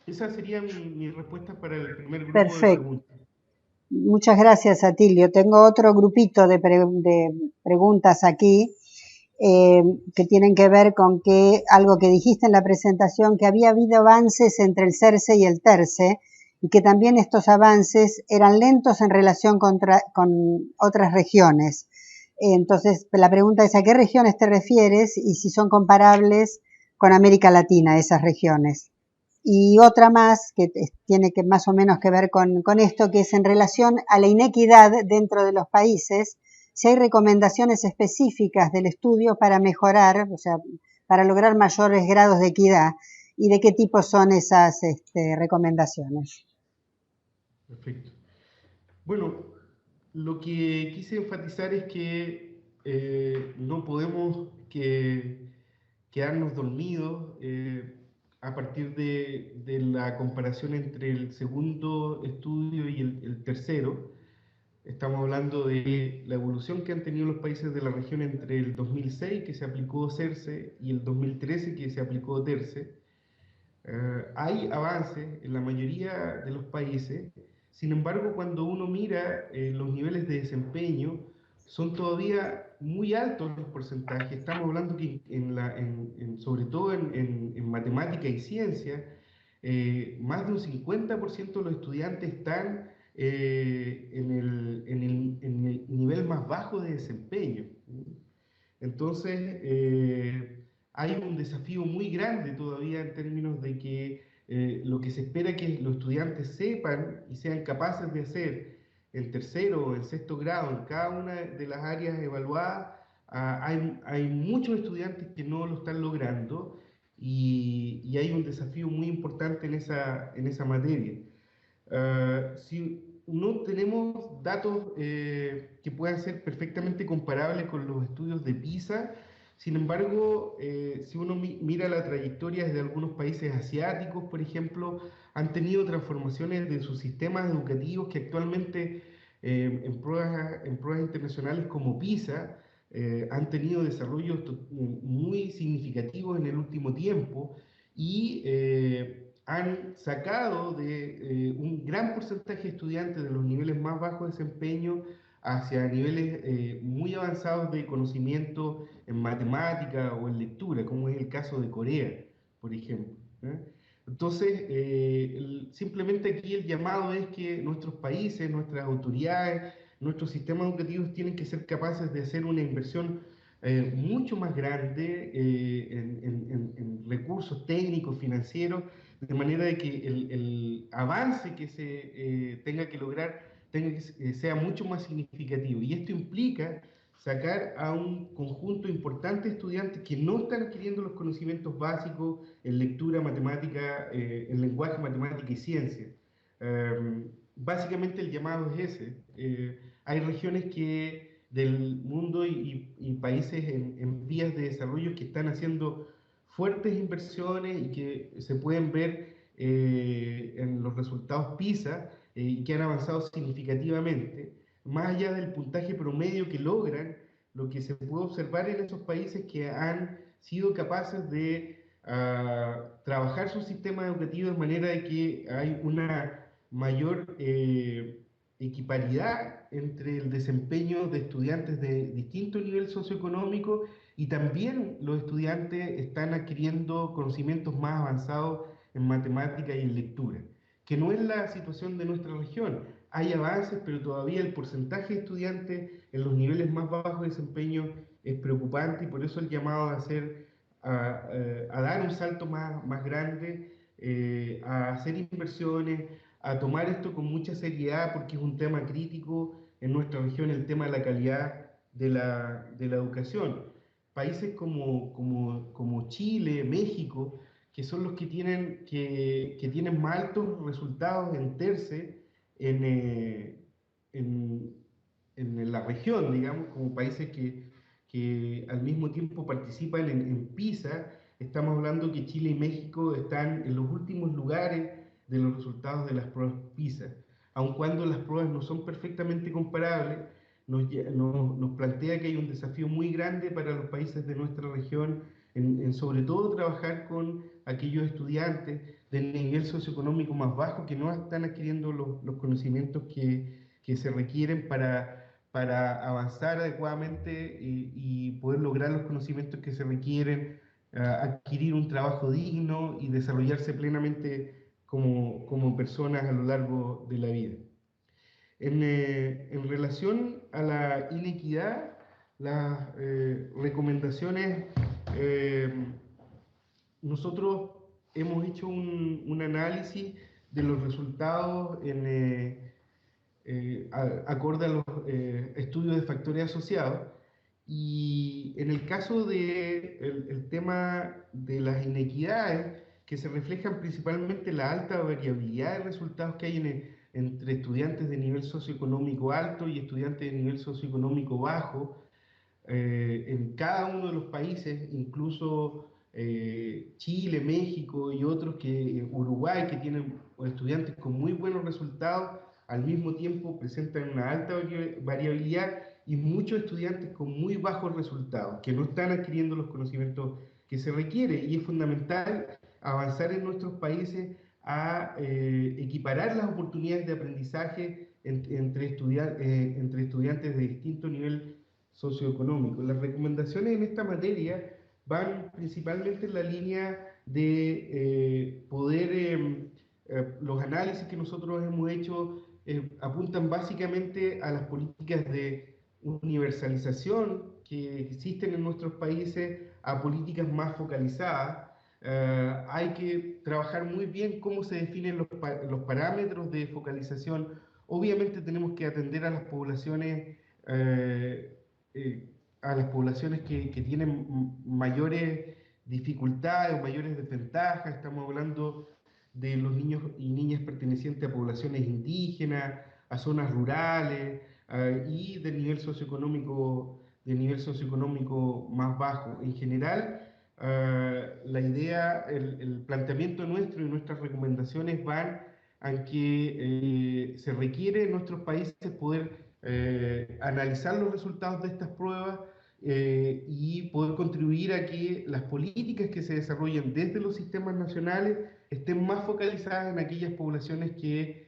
Esa sería mi respuesta para el primer grupo de Perfecto. preguntas. Muchas gracias, Atilio. Tengo otro grupito de preguntas aquí que tienen que ver con algo que dijiste en la presentación, que había habido avances entre el CERCE y el TERCE y que también estos avances eran lentos en relación con otras regiones. Entonces, la pregunta es, ¿a qué regiones te refieres y si son comparables con América Latina, esas regiones? Y otra más que tiene que más o menos que ver con esto, que es en relación a la inequidad dentro de los países, si hay recomendaciones específicas del estudio para mejorar, o sea, para lograr mayores grados de equidad, y de qué tipo son esas recomendaciones. Perfecto. Bueno, lo que quise enfatizar es que no podemos quedarnos dormidos a partir de la comparación entre el segundo estudio y el tercero. Estamos hablando de la evolución que han tenido los países de la región entre el 2006, que se aplicó CERCE, y el 2013, que se aplicó TERCE. Hay avances en la mayoría de los países. Sin embargo, cuando uno mira los niveles de desempeño, son todavía muy altos los porcentajes. Estamos hablando que sobre todo en matemática y ciencia, más de un 50% de los estudiantes están en el nivel más bajo de desempeño. Entonces, hay un desafío muy grande todavía en términos de que lo que se espera que los estudiantes sepan y sean capaces de hacer en tercero o en sexto grado, en cada una de las áreas evaluadas, hay muchos estudiantes que no lo están logrando y hay un desafío muy importante en esa materia. Si no tenemos datos que puedan ser perfectamente comparables con los estudios de PISA, sin embargo, si uno mira la trayectoria de algunos países asiáticos, por ejemplo, han tenido transformaciones de sus sistemas educativos que actualmente en pruebas internacionales como PISA han tenido desarrollos muy significativos en el último tiempo y han sacado de un gran porcentaje de estudiantes de los niveles más bajos de desempeño hacia niveles muy avanzados de conocimiento en matemática o en lectura, como es el caso de Corea, por ejemplo. Entonces, simplemente aquí el llamado es que nuestros países, nuestras autoridades, nuestros sistemas educativos tienen que ser capaces de hacer una inversión mucho más grande en recursos técnicos, financieros, de manera de que el avance que se tenga que lograr sea mucho más significativo. Y esto implica sacar a un conjunto importante de estudiantes que no están adquiriendo los conocimientos básicos en lectura, matemática, en lenguaje, matemática y ciencia. Básicamente el llamado es ese. Hay regiones del mundo y países en vías de desarrollo que están haciendo fuertes inversiones y que se pueden ver en los resultados PISA y que han avanzado significativamente, más allá del puntaje promedio que logran, lo que se puede observar en esos países que han sido capaces de trabajar su sistema educativo de manera de que hay una mayor equiparidad entre el desempeño de estudiantes de distinto nivel socioeconómico y también los estudiantes están adquiriendo conocimientos más avanzados en matemática y en lectura, que no es la situación de nuestra región. Hay avances, pero todavía el porcentaje de estudiantes en los niveles más bajos de desempeño es preocupante y por eso el llamado a dar un salto más grande, a hacer inversiones, a tomar esto con mucha seriedad porque es un tema crítico en nuestra región, el tema de la calidad de la educación. Países como Chile, México, que son los que tienen más altos resultados en TERCE en, en la región, digamos, como países que al mismo tiempo participan en PISA. Estamos hablando que Chile y México están en los últimos lugares de los resultados de las pruebas PISA. Aun cuando las pruebas no son perfectamente comparables, nos plantea que hay un desafío muy grande para los países de nuestra región en sobre todo trabajar con aquellos estudiantes del nivel socioeconómico más bajo que no están adquiriendo los conocimientos que se requieren para avanzar adecuadamente y poder lograr los conocimientos que se requieren, adquirir un trabajo digno y desarrollarse plenamente como personas a lo largo de la vida. En relación a la inequidad, las recomendaciones, eh, nosotros hemos hecho un análisis de los resultados acorde a los estudios de factores asociados. Y en el caso del tema de las inequidades, que se reflejan principalmente en la alta variabilidad de resultados que hay entre estudiantes de nivel socioeconómico alto y estudiantes de nivel socioeconómico bajo, en cada uno de los países, incluso Chile, México y otros Uruguay, que tienen estudiantes con muy buenos resultados, al mismo tiempo presentan una alta variabilidad y muchos estudiantes con muy bajos resultados, que no están adquiriendo los conocimientos que se requiere. Y es fundamental avanzar en nuestros países a equiparar las oportunidades de aprendizaje entre estudiantes de distinto nivel socioeconómico. Las recomendaciones en esta materia van principalmente en la línea de los análisis que nosotros hemos hecho apuntan básicamente a las políticas de universalización que existen en nuestros países, a políticas más focalizadas. Hay que trabajar muy bien cómo se definen los parámetros de focalización. Obviamente tenemos que atender a las poblaciones que tienen mayores dificultades o mayores desventajas. Estamos hablando de los niños y niñas pertenecientes a poblaciones indígenas, a zonas rurales y de nivel socioeconómico más bajo. En general, la idea, el planteamiento nuestro y nuestras recomendaciones van a que se requiere en nuestros países poder analizar los resultados de estas pruebas y poder contribuir a que las políticas que se desarrollen desde los sistemas nacionales estén más focalizadas en aquellas poblaciones que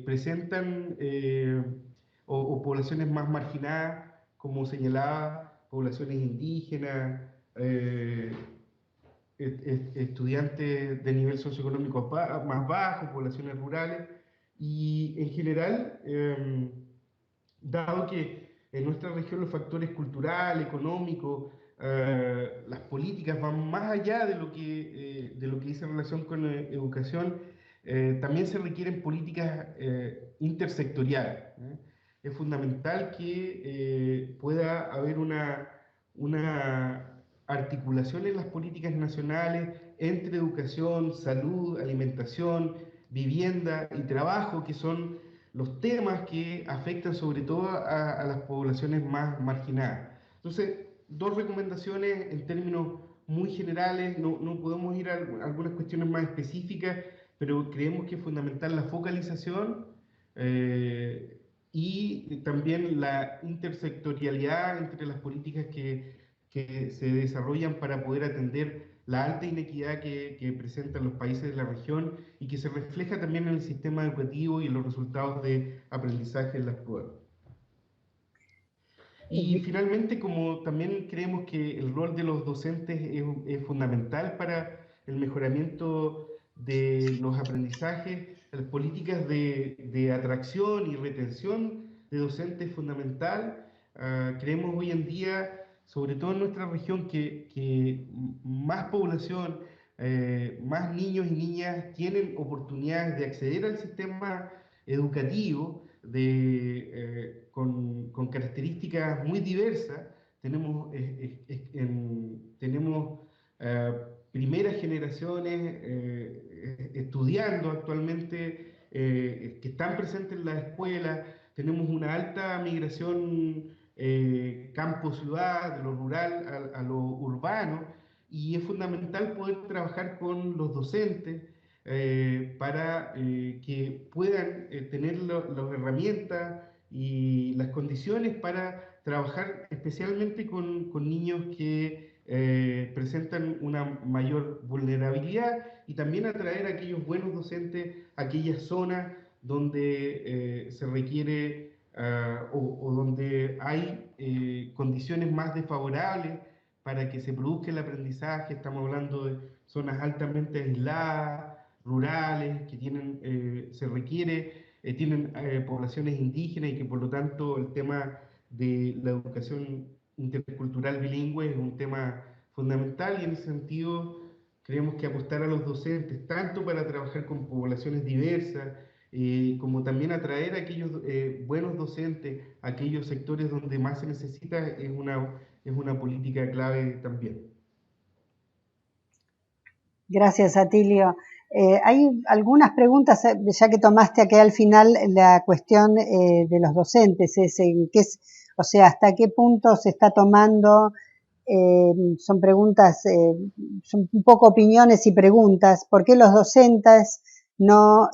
presentan o poblaciones más marginadas, como señalaba, poblaciones indígenas, estudiantes de nivel socioeconómico más bajo, poblaciones rurales, y en general, dado que en nuestra región los factores cultural, económico, las políticas van más allá de lo que dice en relación con educación, también se requieren políticas intersectoriales. Es fundamental que pueda haber una articulación en las políticas nacionales entre educación, salud, alimentación, vivienda y trabajo, que son los temas que afectan sobre todo a las poblaciones más marginadas. Entonces, dos recomendaciones en términos muy generales, no podemos ir a algunas cuestiones más específicas, pero creemos que es fundamental la focalización y también la intersectorialidad entre las políticas que se desarrollan para poder atender la alta inequidad que presentan los países de la región y que se refleja también en el sistema educativo y en los resultados de aprendizaje en las pruebas. Y finalmente, como también creemos que el rol de los docentes es fundamental para el mejoramiento de los aprendizajes, las políticas de atracción y retención de docentes es fundamental. Creemos hoy en día, sobre todo en nuestra región, que más población, más niños y niñas tienen oportunidades de acceder al sistema educativo con características muy diversas. Tenemos primeras generaciones estudiando actualmente que están presentes en la escuela. Tenemos una alta migración campo-ciudad, de lo rural a lo urbano, y es fundamental poder trabajar con los docentes para que puedan tener las herramientas y las condiciones para trabajar especialmente con niños que presentan una mayor vulnerabilidad, y también atraer a aquellos buenos docentes a aquellas zonas donde se requiere o donde hay condiciones más desfavorables para que se produzca el aprendizaje. Estamos hablando de zonas altamente aisladas, rurales, que tienen poblaciones indígenas, y que por lo tanto el tema de la educación intercultural bilingüe es un tema fundamental, y en ese sentido creemos que apostar a los docentes, tanto para trabajar con poblaciones diversas, como también atraer a aquellos buenos docentes a aquellos sectores donde más se necesita, es una política clave también. Gracias, Atilio. Hay algunas preguntas, ya que tomaste aquí al final la cuestión de los docentes, o sea, hasta qué punto se está tomando, son preguntas, son un poco opiniones y preguntas, ¿por qué los docentes no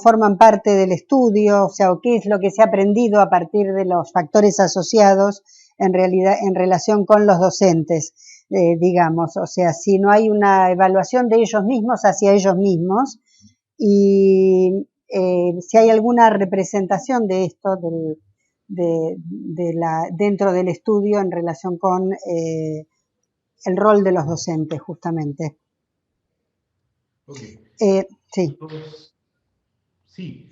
forman parte del estudio? O sea, ¿qué es lo que se ha aprendido a partir de los factores asociados en relación con los docentes? Digamos, o sea, si no hay una evaluación de ellos mismos hacia ellos mismos, y si hay alguna representación de esto dentro del estudio en relación con el rol de los docentes, justamente. Okay. Sí. Sí,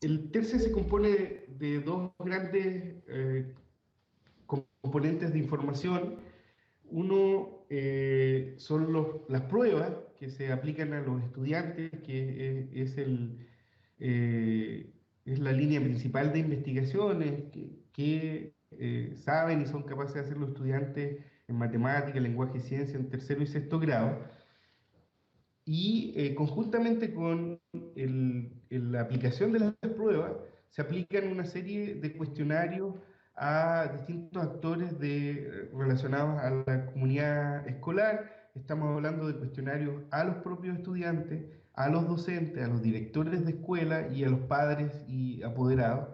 el TERCE se compone de dos grandes componentes de información. Uno son las pruebas que se aplican a los estudiantes, que es la línea principal de investigaciones que saben y son capaces de hacer los estudiantes en matemática, lenguaje y ciencia en tercero y sexto grado. Y conjuntamente con la aplicación de las pruebas, se aplican una serie de cuestionarios a distintos actores relacionados a la comunidad escolar. Estamos hablando de cuestionarios a los propios estudiantes, a los docentes, a los directores de escuela y a los padres y apoderados.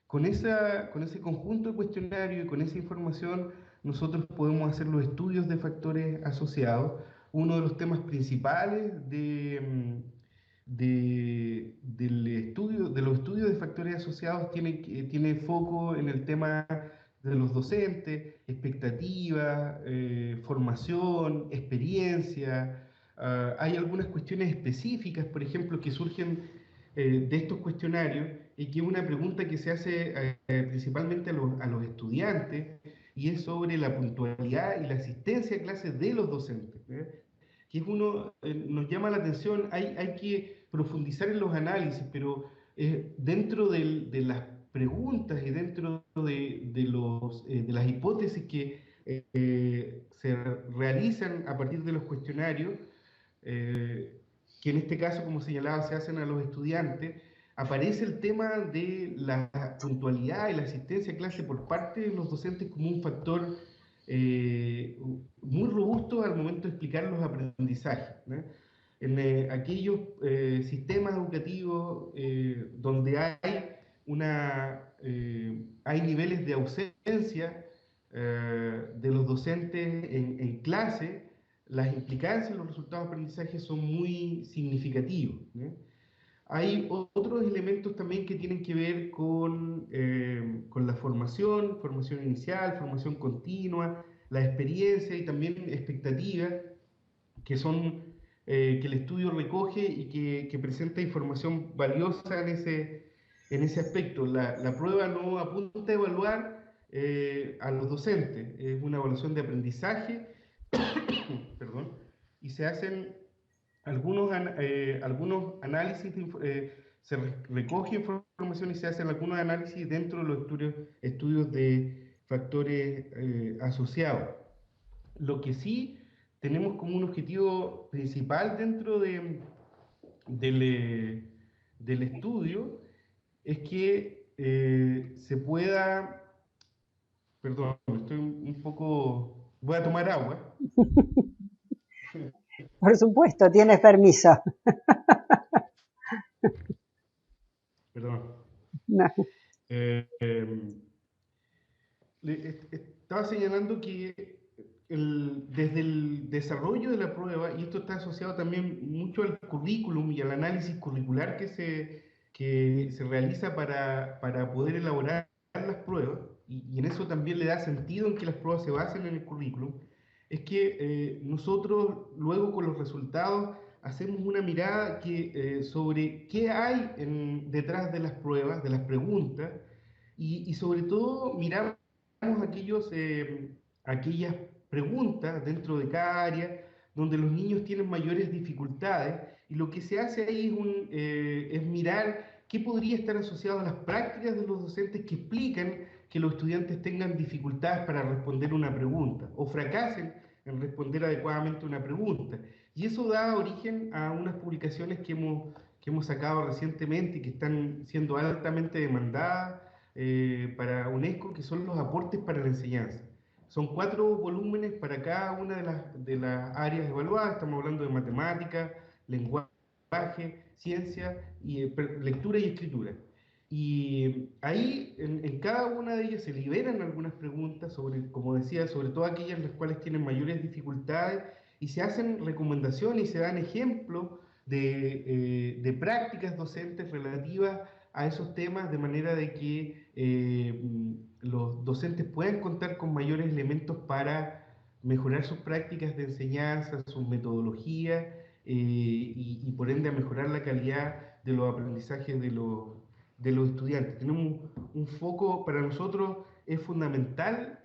Con ese conjunto de cuestionarios y con esa información, nosotros podemos hacer los estudios de factores asociados. Uno de los temas principales de los estudios de factores asociados tiene foco en el tema de los docentes, expectativas, formación, experiencia. Hay algunas cuestiones específicas, por ejemplo, que surgen de estos cuestionarios, y que es una pregunta que se hace principalmente a los estudiantes, y es sobre la puntualidad y la asistencia a clases de los docentes. Que nos llama la atención. Hay que profundizar en los análisis, pero dentro de las preguntas y dentro de las hipótesis que se realizan a partir de los cuestionarios, que en este caso, como señalaba, se hacen a los estudiantes, aparece el tema de la puntualidad y la asistencia a clase por parte de los docentes como un factor muy robustos al momento de explicar los aprendizajes, ¿no? En aquellos sistemas educativos donde hay niveles de ausencia de los docentes en clase, las implicancias, los resultados de aprendizaje son muy significativos, ¿no? Hay otros elementos también que tienen que ver con la formación inicial, formación continua, la experiencia y también expectativas que son que el estudio recoge y que presenta información valiosa en ese aspecto. La prueba no apunta a evaluar a los docentes, es una evaluación de aprendizaje, perdón, y se hacen algunos análisis, se recoge información y se hacen algunos análisis dentro de los estudios de factores asociados. Lo que sí tenemos como un objetivo principal dentro del estudio es que se pueda, perdón, estoy un poco, voy a tomar agua. Por supuesto, tienes permiso. Perdón. No. Estaba señalando que desde el desarrollo de la prueba, y esto está asociado también mucho al currículum y al análisis curricular que se realiza para poder elaborar las pruebas, y en eso también le da sentido en que las pruebas se basen en el currículum, es que nosotros luego con los resultados hacemos una mirada sobre qué hay detrás de las pruebas, de las preguntas, y sobre todo miramos aquellas preguntas dentro de cada área donde los niños tienen mayores dificultades, y lo que se hace ahí es mirar qué podría estar asociado a las prácticas de los docentes que explican que los estudiantes tengan dificultades para responder una pregunta o fracasen en responder adecuadamente una pregunta. Y eso da origen a unas publicaciones que hemos sacado recientemente y que están siendo altamente demandadas para UNESCO, que son los aportes para la enseñanza. Son 4 volúmenes para cada una de las áreas evaluadas. Estamos hablando de matemática, lenguaje, ciencia, lectura y escritura. Y ahí, en cada una de ellas, se liberan algunas preguntas sobre, como decía, sobre todo aquellas las cuales tienen mayores dificultades, y se hacen recomendaciones y se dan ejemplos de prácticas docentes relativas a esos temas, de manera de que los docentes puedan contar con mayores elementos para mejorar sus prácticas de enseñanza, sus metodologías, y por ende a mejorar la calidad de los aprendizajes de los estudiantes. Tenemos un foco, para nosotros es fundamental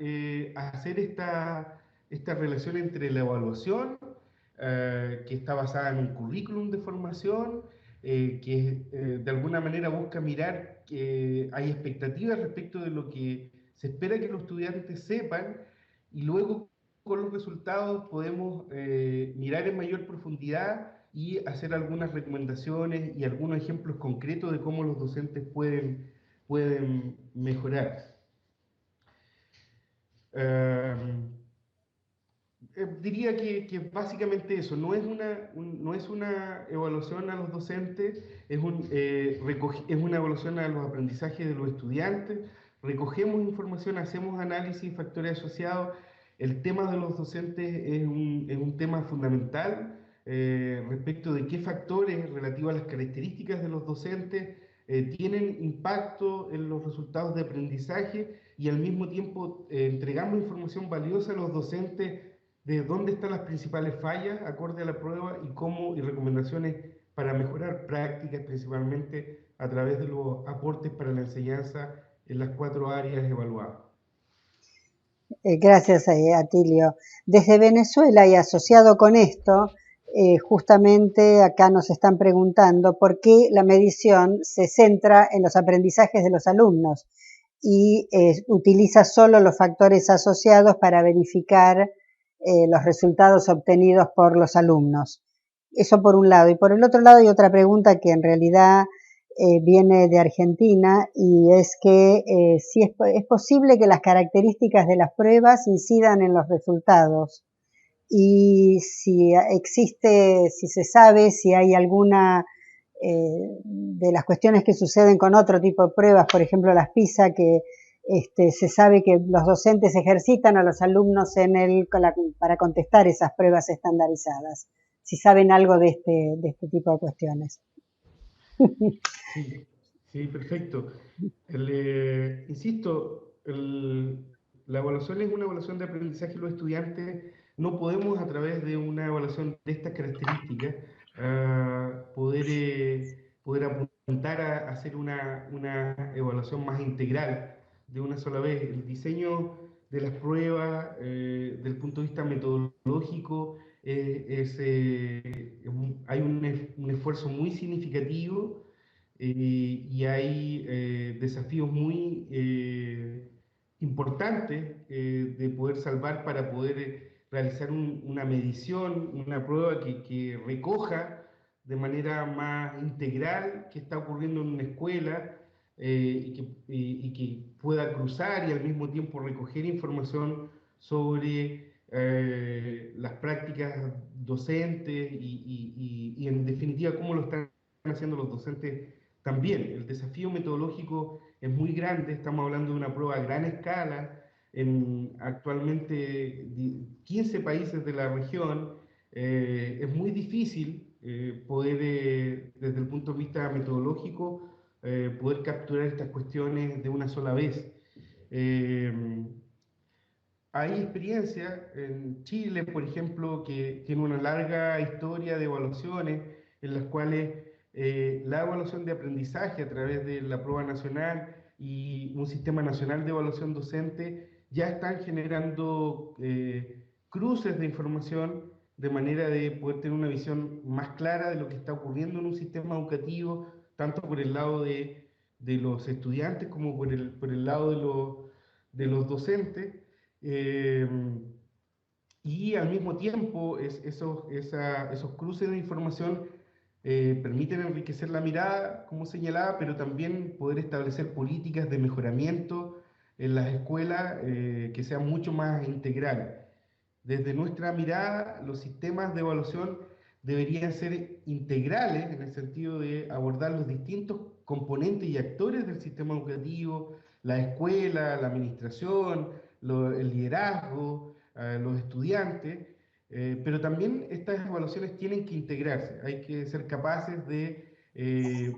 hacer esta relación entre la evaluación, que está basada en un currículum de formación, que de alguna manera busca mirar que hay expectativas respecto de lo que se espera que los estudiantes sepan, y luego con los resultados podemos mirar en mayor profundidad y hacer algunas recomendaciones y algunos ejemplos concretos de cómo los docentes pueden mejorar. Diría que básicamente eso, no es una evaluación a los docentes, es una evaluación a los aprendizajes de los estudiantes. Recogemos información, hacemos análisis y factores asociados. El tema de los docentes es un tema fundamental respecto de qué factores relativos a las características de los docentes tienen impacto en los resultados de aprendizaje, y al mismo tiempo entregamos información valiosa a los docentes de dónde están las principales fallas acorde a la prueba y recomendaciones para mejorar prácticas, principalmente a través de los aportes para la enseñanza en las 4 áreas evaluadas. Gracias, Atilio. Desde Venezuela y asociado con esto, justamente acá nos están preguntando por qué la medición se centra en los aprendizajes de los alumnos y utiliza solo los factores asociados para verificar los resultados obtenidos por los alumnos. Eso por un lado. Y por el otro lado hay otra pregunta que en realidad viene de Argentina y es que sí es posible que las características de las pruebas incidan en los resultados y si existe, si se sabe si hay alguna de las cuestiones que suceden con otro tipo de pruebas, por ejemplo las PISA, que se sabe que los docentes ejercitan a los alumnos para contestar esas pruebas estandarizadas. Si saben algo de este tipo de cuestiones. Sí, sí, perfecto. Insisto, la evaluación es una evaluación de aprendizaje de los estudiantes. No podemos a través de una evaluación de estas características poder apuntar a hacer una evaluación más integral de una sola vez. El diseño de las pruebas, desde el punto de vista metodológico, hay un esfuerzo muy significativo y hay desafíos muy importantes de poder salvar para poder realizar una medición, una prueba que recoja de manera más integral qué está ocurriendo en una escuela y que pueda cruzar y al mismo tiempo recoger información sobre las prácticas docentes y en definitiva cómo lo están haciendo los docentes también. El desafío metodológico es muy grande, estamos hablando de una prueba a gran escala, en actualmente 15 países de la región. Es muy difícil poder, desde el punto de vista metodológico, poder capturar estas cuestiones de una sola vez. Eh, Hay experiencias en Chile, por ejemplo, que tiene una larga historia de evaluaciones en las cuales la evaluación de aprendizaje a través de la prueba nacional y un sistema nacional de evaluación docente ya están generando cruces de información de manera de poder tener una visión más clara de lo que está ocurriendo en un sistema educativo, tanto por el lado de los estudiantes como por el lado de los docentes. Eh, y al mismo tiempo, esos cruces de información permiten enriquecer la mirada, como señalaba, pero también poder establecer políticas de mejoramiento en las escuelas que sean mucho más integrales. Desde nuestra mirada, los sistemas de evaluación deberían ser integrales en el sentido de abordar los distintos componentes y actores del sistema educativo, la escuela, la administración, el liderazgo, los estudiantes, pero también estas evaluaciones tienen que integrarse. Hay que ser capaces de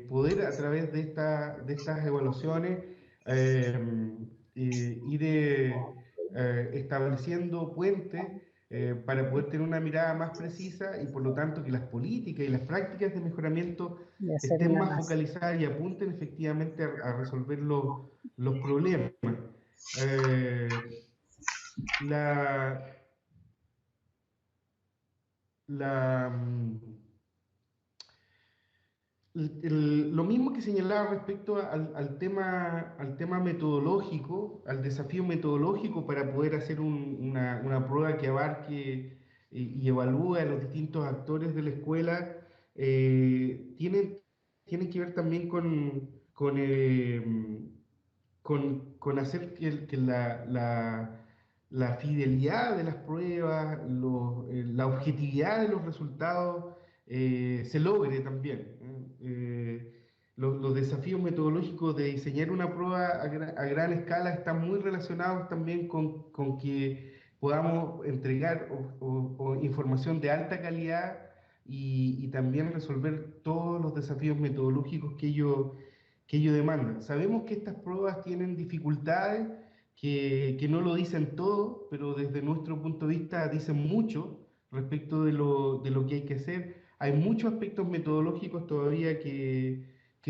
poder a través de estas evaluaciones ir estableciendo puentes para poder tener una mirada más precisa y por lo tanto que las políticas y las prácticas de mejoramiento De hacer estén una más más. focalizadas y apunten efectivamente a resolver los problemas. Eh, la, la, mm, lo mismo que señalaba respecto al tema metodológico, al desafío metodológico para poder hacer una prueba que abarque y evalúe a los distintos actores de la escuela, tienen que ver también con hacer que la fidelidad de las pruebas, la objetividad de los resultados se logre también. Los desafíos metodológicos de diseñar una prueba a gran escala están muy relacionados también con que podamos entregar información de alta calidad y también resolver todos los desafíos metodológicos que ello demandan. Sabemos que estas pruebas tienen dificultades, que no lo dicen todo, pero desde nuestro punto de vista dicen mucho respecto de lo que hay que hacer. Hay muchos aspectos metodológicos todavía que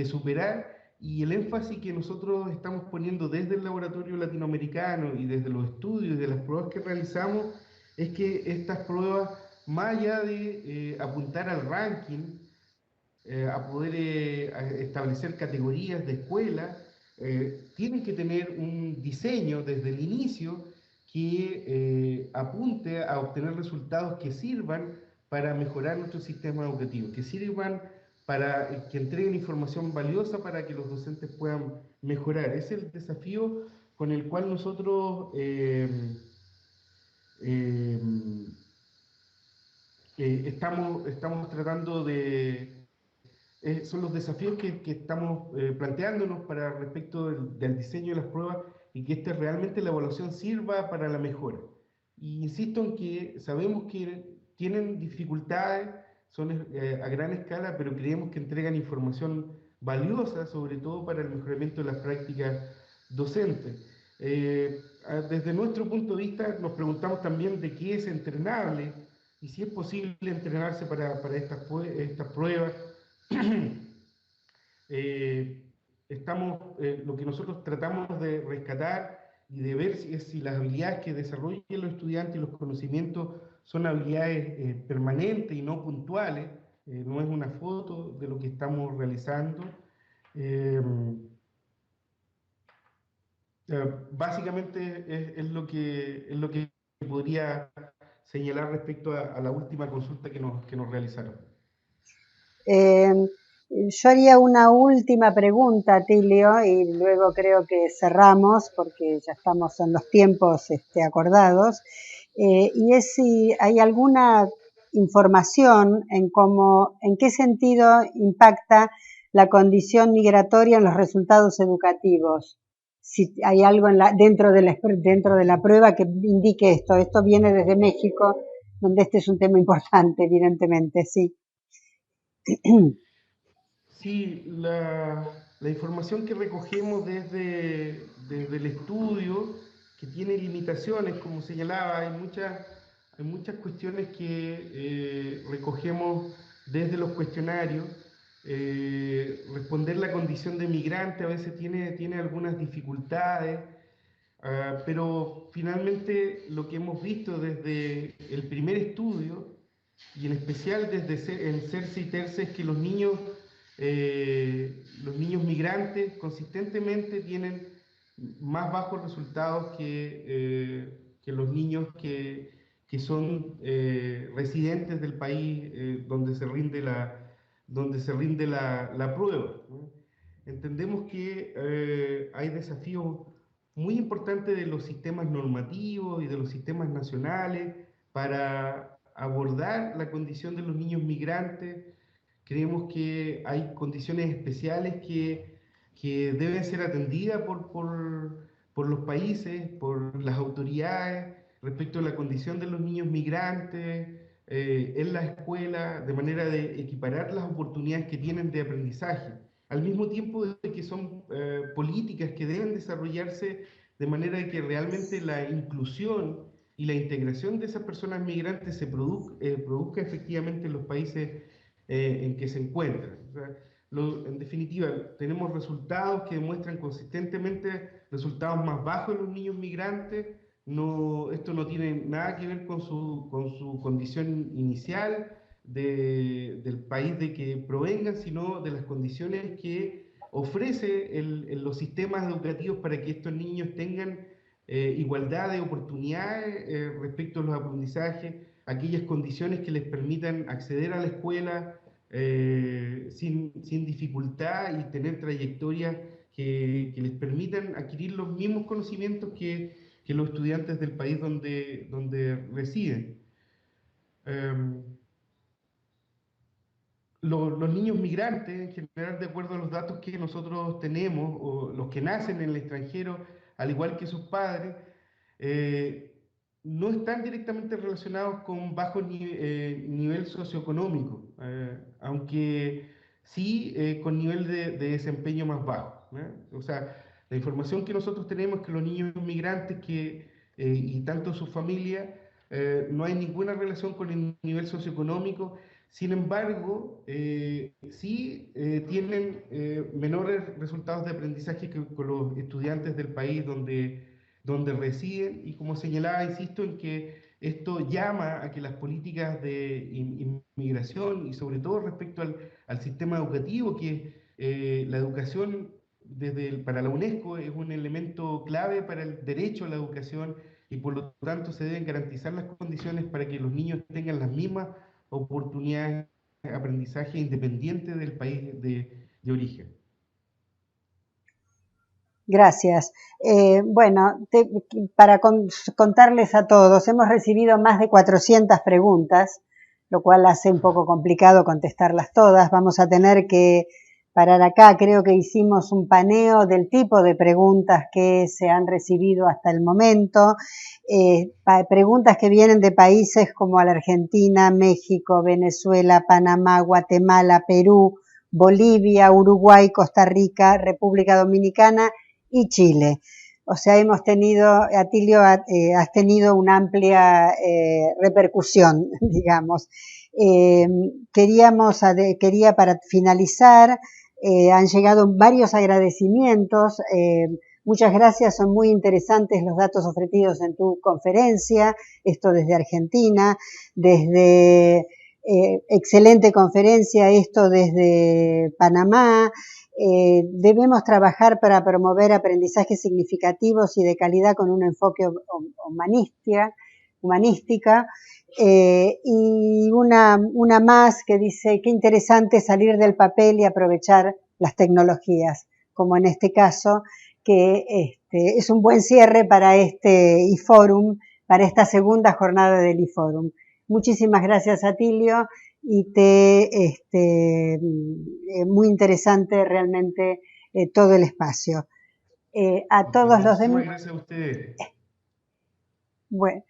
superar y el énfasis que nosotros estamos poniendo desde el laboratorio latinoamericano y desde los estudios y de las pruebas que realizamos es que estas pruebas, más allá de apuntar al ranking, a poder establecer categorías de escuela, tienen que tener un diseño desde el inicio que apunte a obtener resultados que sirvan para mejorar nuestro sistema educativo, que sirvan para que entreguen información valiosa para que los docentes puedan mejorar. Es el desafío con el cual nosotros eh, estamos tratando de... son los desafíos que estamos planteándonos para respecto del diseño de las pruebas y que realmente la evaluación sirva para la mejora. Y insisto en que sabemos que tienen dificultades, son a gran escala, pero creemos que entregan información valiosa, sobre todo para el mejoramiento de las prácticas docentes. Desde nuestro punto de vista nos preguntamos también de qué es entrenable y si es posible entrenarse para estas pruebas. eh, lo que nosotros tratamos de rescatar y de ver si las habilidades que desarrollan los estudiantes y los conocimientos son habilidades permanentes y no puntuales, no es una foto de lo que estamos realizando. Eh, Básicamente es lo que podría señalar respecto a la última consulta que nos realizaron. Eh, yo haría una última pregunta, Tilio, y luego creo que cerramos porque ya estamos en los tiempos acordados. Y es si hay alguna información en qué sentido impacta la condición migratoria en los resultados educativos. Si hay algo dentro de la prueba que indique esto. Esto viene desde México, donde este es un tema importante, evidentemente, sí. Sí, la información que recogemos desde el estudio, que tiene limitaciones, como señalaba, hay muchas cuestiones que recogemos desde los cuestionarios. Responder la condición de migrante a veces tiene algunas dificultades, pero finalmente lo que hemos visto desde el primer estudio, y en especial desde el CERCE y TERCE, es que los niños migrantes consistentemente tienen más bajos resultados que los niños que son residentes del país donde se rinde la prueba, ¿no? Entendemos que hay desafíos muy importantes de los sistemas normativos y de los sistemas nacionales para abordar la condición de los niños migrantes. Creemos que hay condiciones especiales que deben ser atendidas por los países, por las autoridades, respecto a la condición de los niños migrantes en la escuela, de manera de equiparar las oportunidades que tienen de aprendizaje, al mismo tiempo de que son políticas que deben desarrollarse de manera de que realmente la inclusión y la integración de esas personas migrantes produzca efectivamente en los países en que se encuentran. O sea, en definitiva, tenemos resultados que demuestran consistentemente resultados más bajos en los niños migrantes. Esto no tiene nada que ver con su condición inicial del país de que provengan, sino de las condiciones que ofrece los sistemas educativos para que estos niños tengan igualdad de oportunidades respecto a los aprendizajes, aquellas condiciones que les permitan acceder a la escuela sin dificultad y tener trayectorias que les permitan adquirir los mismos conocimientos que los estudiantes del país donde residen. Los niños migrantes, en general, de acuerdo a los datos que nosotros tenemos, o los que nacen en el extranjero, al igual que sus padres, eh, no están directamente relacionados con bajo nivel socioeconómico, aunque sí con nivel de desempeño más bajo, ¿no? O sea, la información que nosotros tenemos es que los niños migrantes y tanto sus familias, no hay ninguna relación con el nivel socioeconómico. Sin embargo, sí tienen menores resultados de aprendizaje que con los estudiantes del país donde residen, y como señalaba, insisto en que esto llama a que las políticas de inmigración y sobre todo respecto al sistema educativo, que la educación para la UNESCO es un elemento clave para el derecho a la educación, y por lo tanto se deben garantizar las condiciones para que los niños tengan las mismas oportunidades aprendizaje independiente del país de origen. Gracias. Para contarles a todos, hemos recibido más de 400 preguntas, lo cual hace un poco complicado contestarlas todas. Vamos a tener que parar acá. Creo que hicimos un paneo del tipo de preguntas que se han recibido hasta el momento. Preguntas que vienen de países como la Argentina, México, Venezuela, Panamá, Guatemala, Perú, Bolivia, Uruguay, Costa Rica, República Dominicana y Chile. O sea, hemos tenido, Atilio, has tenido una amplia repercusión, digamos. Quería para finalizar, han llegado varios agradecimientos. Muchas gracias, son muy interesantes los datos ofrecidos en tu conferencia, esto desde Argentina, desde excelente conferencia, esto desde Panamá. Debemos trabajar para promover aprendizajes significativos y de calidad con un enfoque humanística. Y una más que dice, qué interesante salir del papel y aprovechar las tecnologías, como en este caso, que es un buen cierre para este IFORUM, para esta segunda jornada del IFORUM. Muchísimas gracias, Atilio, y muy interesante realmente todo el espacio. A todos los demás. Gracias a ustedes. Bueno,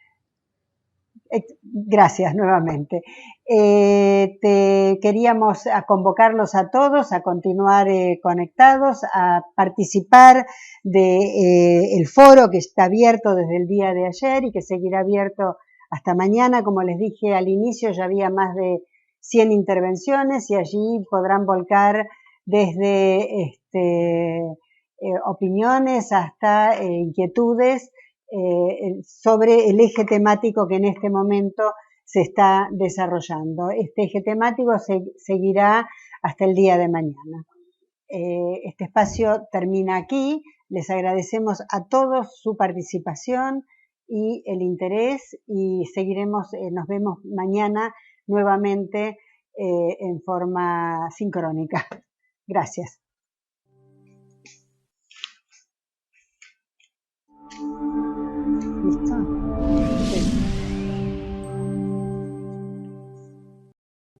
gracias nuevamente. Queríamos convocarlos a todos a continuar conectados, a participar del foro que está abierto desde el día de ayer y que seguirá abierto hasta mañana. Como les dije al inicio, ya había más de 100 intervenciones y allí podrán volcar desde opiniones hasta inquietudes sobre el eje temático que en este momento se está desarrollando. Este eje temático seguirá hasta el día de mañana. Este espacio termina aquí. Les agradecemos a todos su participación y el interés y seguiremos, nos vemos mañana nuevamente en forma sincrónica. Gracias.